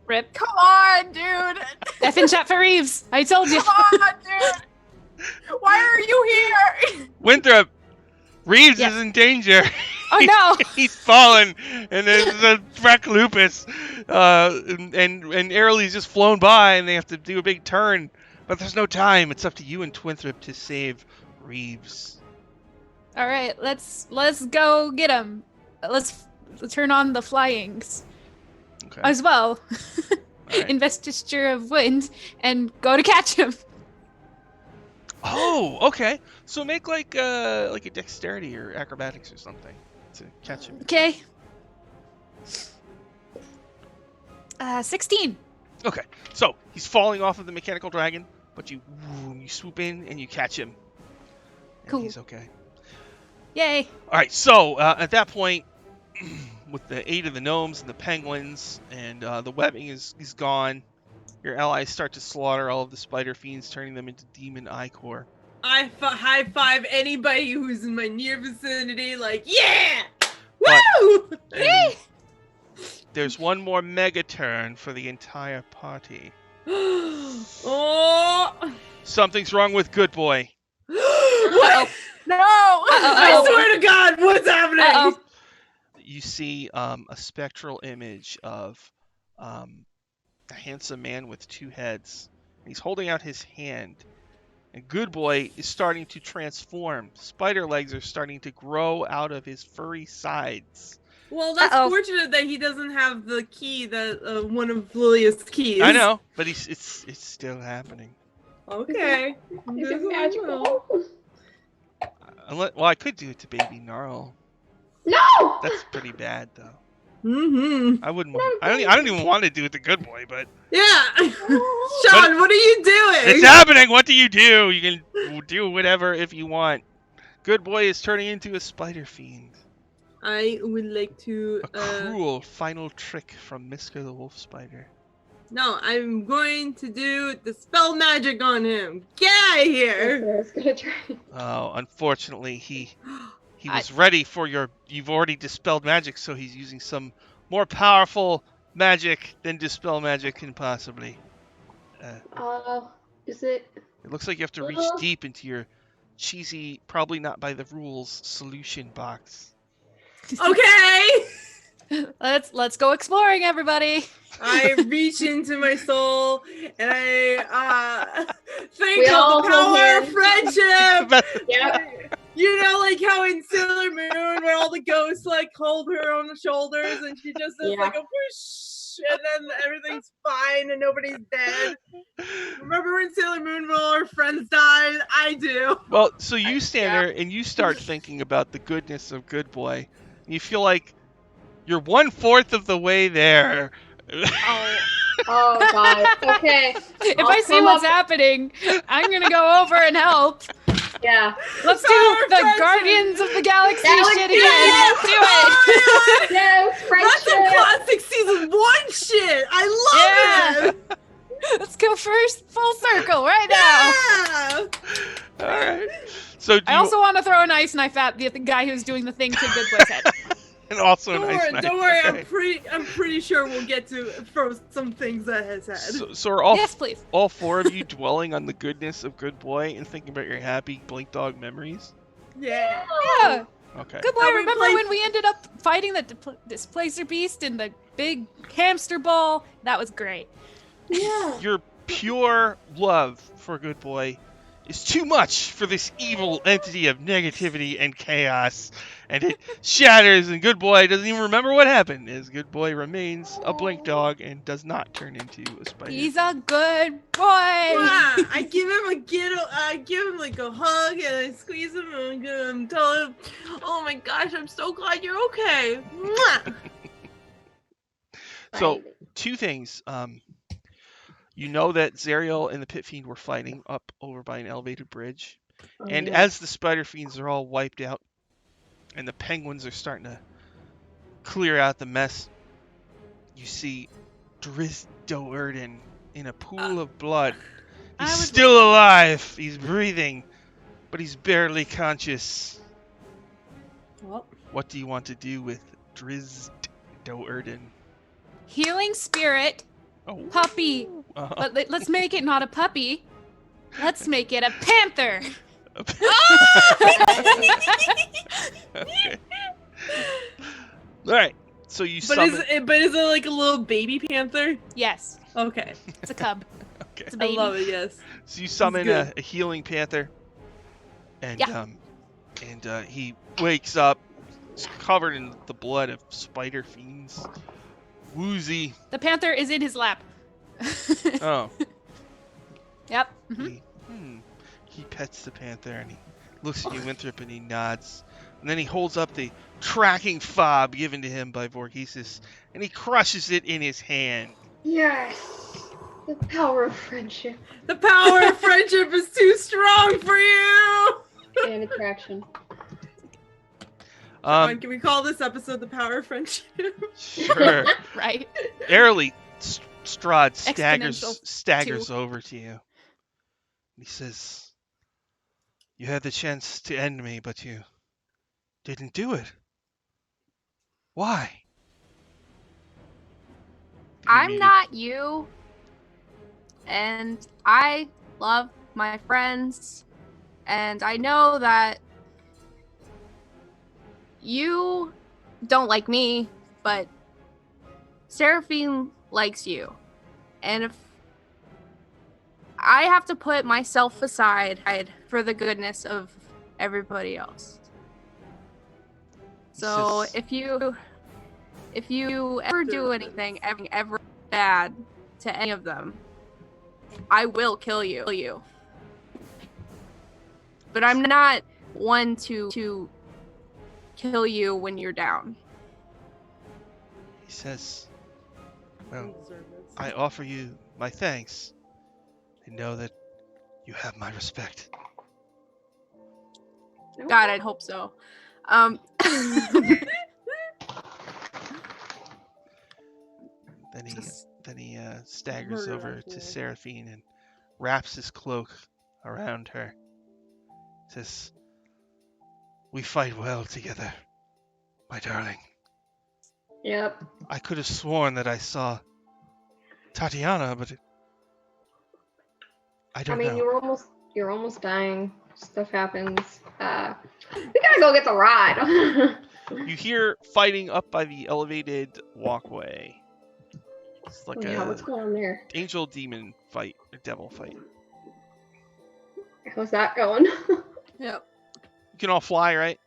Rip. Come on, dude. Effing shot for Reeves. I told you. Come on, dude. Why are you here? Winthrop, Reeves Yes. is in danger. Oh no. He's fallen, and there's a wreck lupus, and Airly's just flown by, and they have to do a big turn, but there's no time. It's up to you and Twinthrop to save Reeves. All right, let's go get him. Let's turn on the flyings Okay. as well. All right. Investiture of wind and go to catch him. Oh, okay. So make like a dexterity or acrobatics or something to catch him. Okay. 16. Okay. So he's falling off of the mechanical dragon, but you swoop in and you catch him. And Cool. he's okay. Yay. All right. So at that point, with the aid of the gnomes and the penguins and the webbing is gone, your allies start to slaughter all of the spider fiends, turning them into demon ichor. I high five anybody who's in my near vicinity, like, yeah! But- Woo! And there's one more mega turn for the entire party. Oh! Something's wrong with Good Boy. What? No! Uh-oh. I swear to God, what's happening? Uh-oh. You see a spectral image of a handsome man with 2 heads. He's holding out his hand. And Good Boy is starting to transform. Spider legs are starting to grow out of his furry sides. Well, that's fortunate that he doesn't have the key that one of Lilia's keys. I know, but it's still happening. Okay. Is it magical? Well, I could do it to Baby Gnarl. No! That's pretty bad, though. Mm-hmm. I wouldn't. I don't even want to do it to Good Boy, but Yeah. Sean, what are you doing? it's happening. What do? You can do whatever if you want. Good Boy is turning into a spider fiend. I would like to. A cruel final trick from Miska the Wolf Spider. No, I'm going to do the spell magic on him. Get out of here! I was gonna try. Oh, unfortunately, he was ready for your. You've already dispelled magic, so he's using some more powerful magic than dispel magic can possibly. Is it? It looks like you have to reach deep into your cheesy, probably not by the rules, solution box. Okay. Let's go exploring, everybody. I reach into my soul and I think of the power of friendship. You know, like how in Sailor Moon, where all the ghosts like hold her on the shoulders, and she just does like a whoosh, and then everything's fine and nobody's dead. Remember in Sailor Moon when all her friends died? I do. Well, so you stand there and you start thinking about the goodness of Good Boy. And you feel like you're 1/4 of the way there. Oh God. Okay. If I see what's happening, I'm gonna go over and help. Yeah. Let's do the Guardians of the Galaxy shit again. Let's do it. Yes, That's some classic season 1 shit. I love it. Let's go first full circle right now. Yeah. All right. So I also want to throw an ice knife at the guy who's doing the thing to Good Boy's head. And also don't an ice knife. Don't worry, Okay. I'm pretty sure we'll get to throw some things at his head. So are all yes, please. All 4 of you dwelling on the goodness of Good Boy and thinking about your happy Blink Dog memories? Yeah. Yeah. Okay. Good Boy, remember when we ended up fighting the Displacer Beast in the big hamster ball? That was great. Yeah. Your pure love for Good Boy is too much for this evil entity of negativity and chaos, and it shatters, and Good Boy doesn't even remember what happened, as Good Boy remains a Blink Dog and does not turn into a spider. He's a good boy. Yeah, I give him like a hug and I squeeze him and tell him, "Oh my gosh, I'm so glad you're okay." Mwah! So, 2 things. You know that Zariel and the Pit Fiend were fighting up over by an elevated bridge. And as the Spider Fiends are all wiped out and the penguins are starting to clear out the mess, you see Driz Do'Urden in a pool of blood. He's still alive. He's breathing, but he's barely conscious. Well, what do you want to do with Driz Do'Urden? Healing spirit. Puppy. But let's make it not a puppy. Let's make it a panther. Okay. All right. So you but summon... is it like a little baby panther? Yes. Okay. It's a cub. Okay. It's a baby. I love it. Yes. So you summon a healing panther, and he wakes up, he's covered in the blood of spider fiends, woozy. The panther is in his lap. Oh. Yep. Mm-hmm. He pets the panther and he looks at you, Winthrop, and he nods. And then he holds up the tracking fob given to him by Vorgesis, and he crushes it in his hand. Yes. The power of friendship. The power of friendship is too strong for you. And attraction. Can we call this episode "The Power of Friendship"? Sure. Right. Airily, Strahd staggers two. over to you. He says, "You had the chance to end me, but you didn't do it. Why?" I'm not you, and I love my friends, and I know that you don't like me, but Seraphine likes you. And if I have to put myself aside for the goodness of everybody else. So if you ever do anything ever bad to any of them, I will kill you. But I'm not one to kill you when you're down. He says, "Well, I offer you my thanks, and know that you have my respect." God, I'd hope so. Then he staggers over to Seraphine and wraps his cloak around her. Says, "We fight well together, my darling." Yep. I could have sworn that I saw Tatiana, but I don't know. you're almost dying. Stuff happens. We gotta go get the rod. You hear fighting up by the elevated walkway. It's like what's going on there? angel demon fight, or devil fight. How's that going? Yep. You can all fly, right?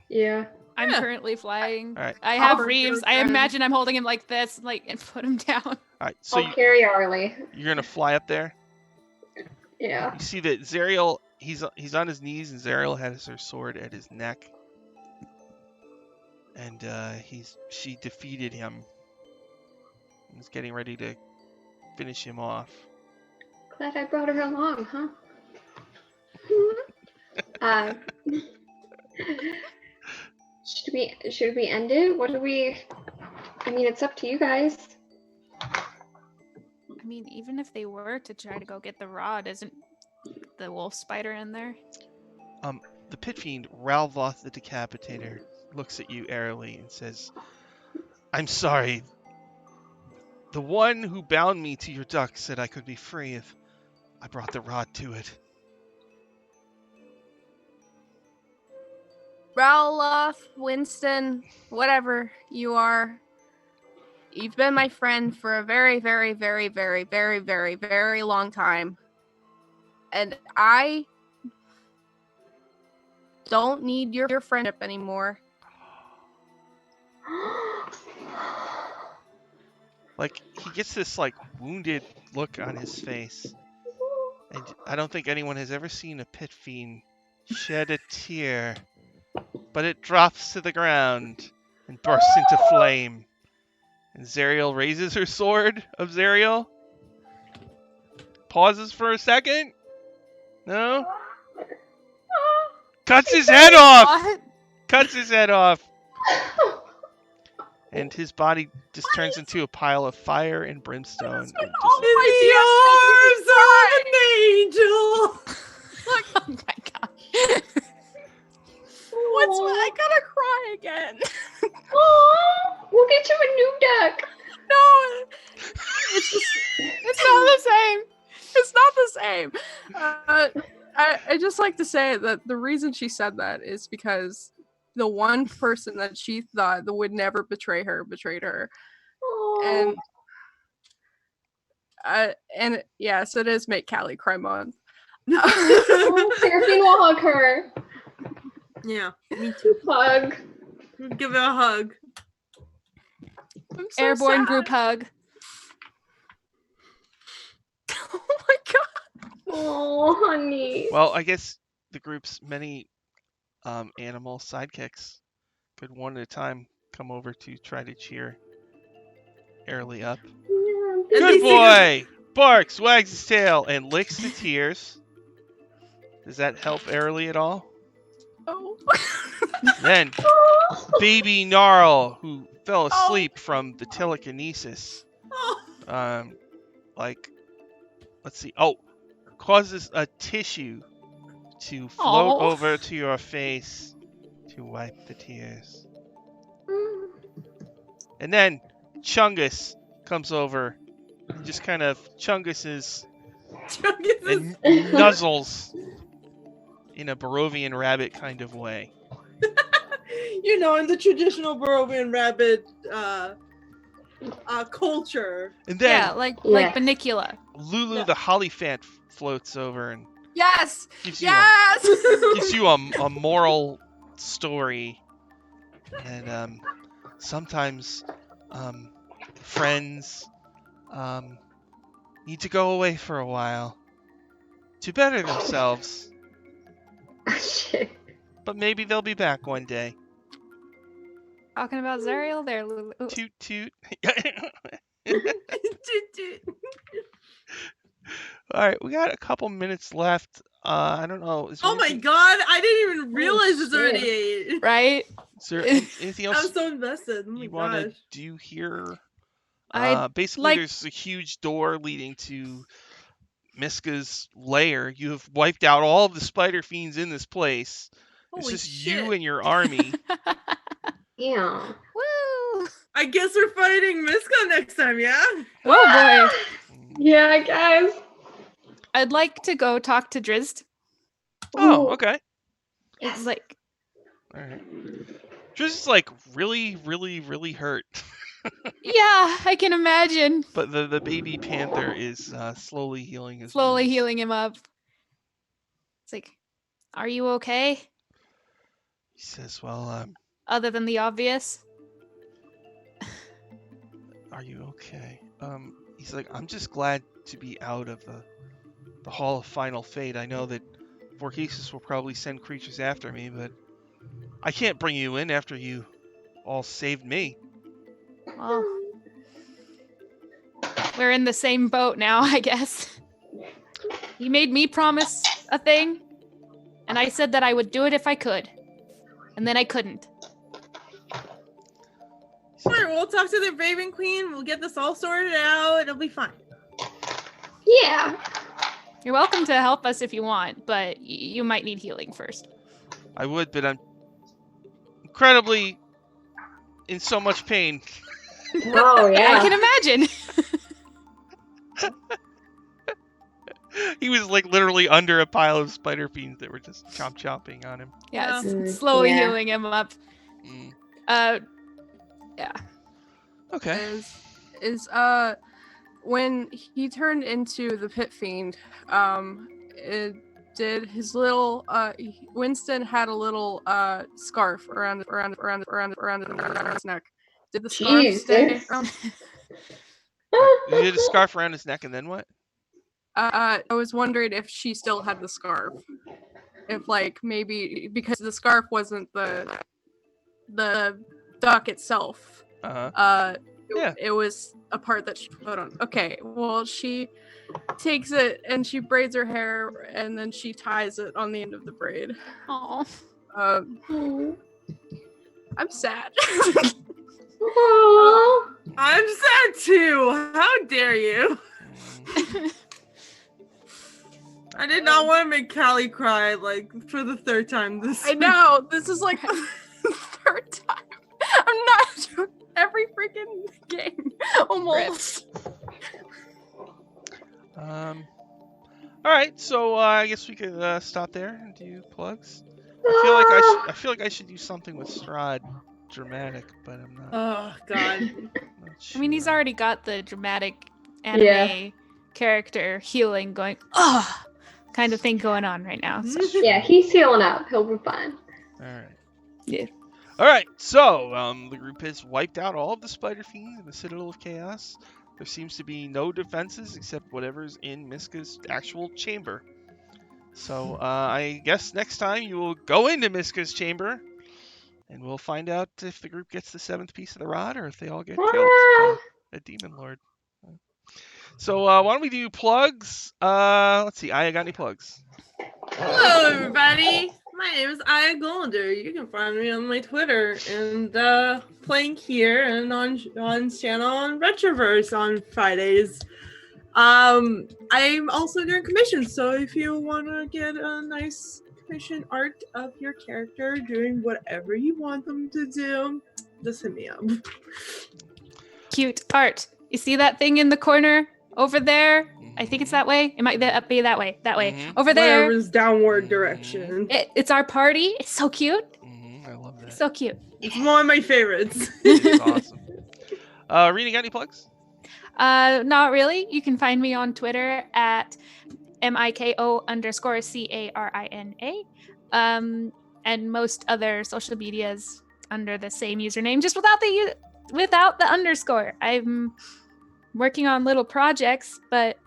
Yeah. I'm currently flying. All right. I have I'll Reeves. I imagine I'm holding him like this, like, and put him down. All right. So I'll carry Arlie. you're gonna fly up there. Yeah. You see that Zariel, he's on his knees, and Zariel has her sword at his neck, and she defeated him. He's getting ready to finish him off. Glad I brought her along, huh? Should we end it? What do we? I mean, it's up to you guys. I mean, even if they were to try to go get the rod, isn't the wolf spider in there? The pit fiend, Ralvoth the Decapitator, looks at you airily and says, "I'm sorry. The one who bound me to your duck said I could be free if I brought the rod to it." Ralof, Winston, whatever you are, you've been my friend for a very, very, very, very, very, very, very long time. And I don't need your friendship anymore. Like, he gets this, like, wounded look on his face. And I don't think anyone has ever seen a pit fiend shed a tear. But it drops to the ground and bursts into flame. And Zariel raises her sword of Zariel. Pauses for a second. No? Cuts his head off! What? Cuts his head off. And his body just turns into a pile of fire and brimstone. And The arms of an angel. Oh my god. What's I gotta cry again. Aww, we'll get you a new duck. No, it's not the same. It's not the same. I just like to say that the reason she said that is because the one person that she thought that would never betray her betrayed her. Aww. And yes, it is Make Callie Cry Month. Seraphine will hug her. Yeah, me too. Hug. Give it a hug. I'm so Airborne sad. group hug. Oh my god. Oh, honey. well, I guess the group's many animal sidekicks could one at a time come over to try to cheer Airly up. Yeah, Good boy! Barks, wags his tail, and licks the tears. Does that help Airly at all? Oh. Then, baby Gnarl, who fell asleep from the telekinesis, let's see, causes a tissue to float over to your face to wipe the tears. And then, Chungus comes over, and just kind of Chunguses and nuzzles in a Barovian rabbit kind of way. You know, in the traditional Barovian rabbit culture. And then Yeah, like Banicula. Lulu the Hollyphant floats over and Yes. gives you Yes. gives you a moral story. And sometimes friends need to go away for a while to better themselves. Shit. But maybe they'll be back one day. Talking about Zariel there, Lulu. Toot toot. All right, we got a couple minutes left. I don't know. Oh my god, I didn't even realize it's already 8. Right? Is there anything else I'm so invested. Oh my you want to gosh. do here? I Basically, there's a huge door leading to Miska's lair. You have wiped out all of the spider fiends in this place. It's Holy just shit. you and your army. Yeah. Woo! I guess we're fighting Miska next time, yeah? Whoa, boy. Yeah, guys. I'd like to go talk to Drizzt. Oh, okay. It's like... All right. Drizzt is like really, really, really hurt. Yeah, I can imagine. But the baby panther is slowly healing his Slowly wounds. healing him up. It's like, are you okay? He says, well, Other than the obvious? are you okay? He's like, I'm just glad to be out of the Hall of Final Fate. I know that Vorkesis will probably send creatures after me, but I can't bring you in after you all saved me. Well, we're in the same boat now, I guess. You made me promise a thing, and I said that I would do it if I could. And then I couldn't. Sure, we'll talk to the Raven Queen. We'll get this all sorted out. It'll be fine. Yeah. You're welcome to help us if you want, but you might need healing first. I would, but I'm incredibly in so much pain. Oh, yeah. I can imagine. He was like literally under a pile of spider fiends that were just chomping on him. Yeah, it's slowly Yeah. healing him up. Mm. Yeah. Okay. Is when he turned into the pit fiend, it did his little Winston had a little scarf around his neck. Did the scarf stay Jesus. around? He did a scarf around his neck, and then what? I was wondering if she still had the scarf. If like maybe because the scarf wasn't the duck itself. Yeah. It was a part that she put on. Okay, well she takes it and she braids her hair and then she ties it on the end of the braid. Oh. I'm sad. Aww. I'm sad too. How dare you? I did not want to make Callie cry like for the third time this I know this is like the third time. I'm not every freaking game almost. All right, so I guess we could stop there and do plugs. I feel like I should do something with Strahd dramatic, but I'm not. Oh God. Not I mean, he's sure. already got the dramatic anime character healing going, kind of thing going on right now. So. Yeah, he's healing up. He'll be fine. All right. Yeah. All right. So the group has wiped out all of the spider fiends in the Citadel of Chaos. There seems to be no defenses except whatever's in Miska's actual chamber. So I guess next time you will go into Miska's chamber, and we'll find out if the group gets the 7th piece of the rod or if they all get killed by a demon lord. So why don't we do plugs? Let's see. I got any plugs? Hello, everybody. My name is Aya Golder. You can find me on my Twitter and playing here and on channel on Retroverse on Fridays. I'm also doing commissions, so if you want to get a nice commission art of your character doing whatever you want them to do, just hit me up. Cute art. You see that thing in the corner over there? I think it's that way. It might be that way. That way. Mhm. Over there. Whatever's downward direction. It's our party. It's so cute. I love that. So cute. It's one of my favorites. It's awesome. Rena, got any plugs? Not really. You can find me on Twitter at MIKO_CARINA. And most other social medias under the same username, just without the underscore. I'm working on little projects, but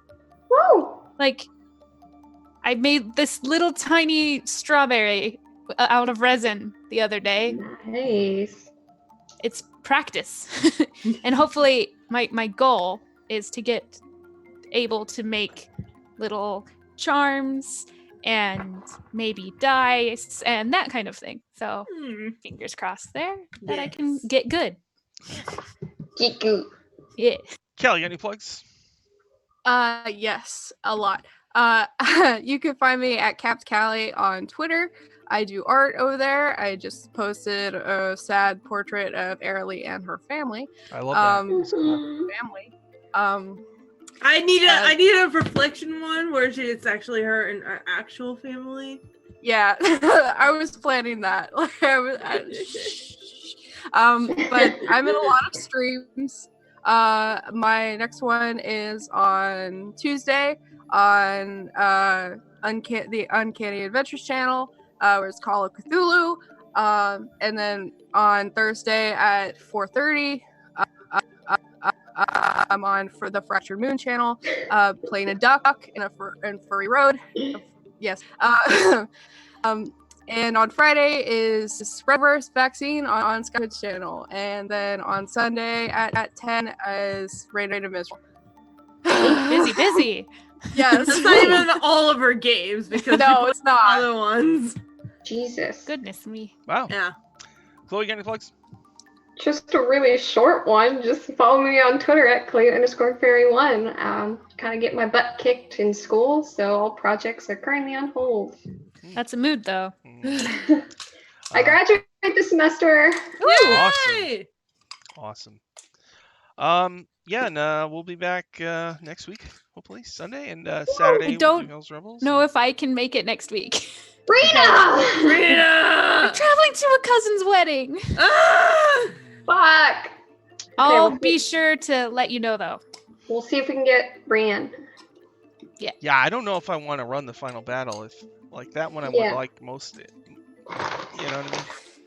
like I made this little tiny strawberry out of resin the other day. Nice. It's practice. And hopefully my goal is to get able to make little charms and maybe dice and that kind of thing. So fingers crossed there that I can get good. Get good. Yeah. Kelly, got any plugs? Yes, a lot. You can find me at Capt Callie on Twitter. I do art over there. I just posted a sad portrait of Airly and her family. I love that. It's cool. Family. I need a reflection one where it's actually her and our actual family. Yeah, I was planning that. But I'm in a lot of streams. My next one is on Tuesday on the Uncanny Adventures channel, where it's Call of Cthulhu. And then on Thursday at 4:30, I'm on for the Fractured Moon channel, playing a duck in Furry Road. Yes. And on Friday is Reverse Vaccine on Skype's channel, and then on Sunday at 10 is Rain and Miserable. busy. Yes. That's not even all of her games because no, it's not. Other ones. Jesus. Goodness me. Wow. Yeah. Chloe, got any plugs? Just a really short one. Just follow me on Twitter at Clay_Fairy1. Kind of get my butt kicked in school, so all projects are currently on hold. That's a mood, though. I graduate this semester. Awesome. Yeah, and we'll be back next week, hopefully Sunday and Saturday. I don't we'll do Hell's Rebels. know if I can make it next week. Rita! I'm traveling to a cousin's wedding. Fuck. I'll be sure to let you know, though. We'll see if we can get Brienne. Yeah, I don't know if I want to run the final battle. If like that one, I would like most. You know what I mean?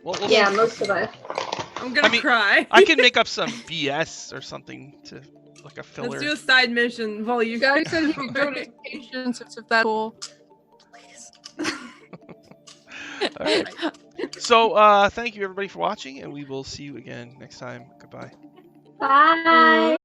We'll most of us. I'm gonna cry. I can make up some BS or something to like a filler. Let's do a side mission while you guys send me notifications if that's cool. Please. All right. So, thank you everybody for watching, and we will see you again next time. Goodbye. Bye.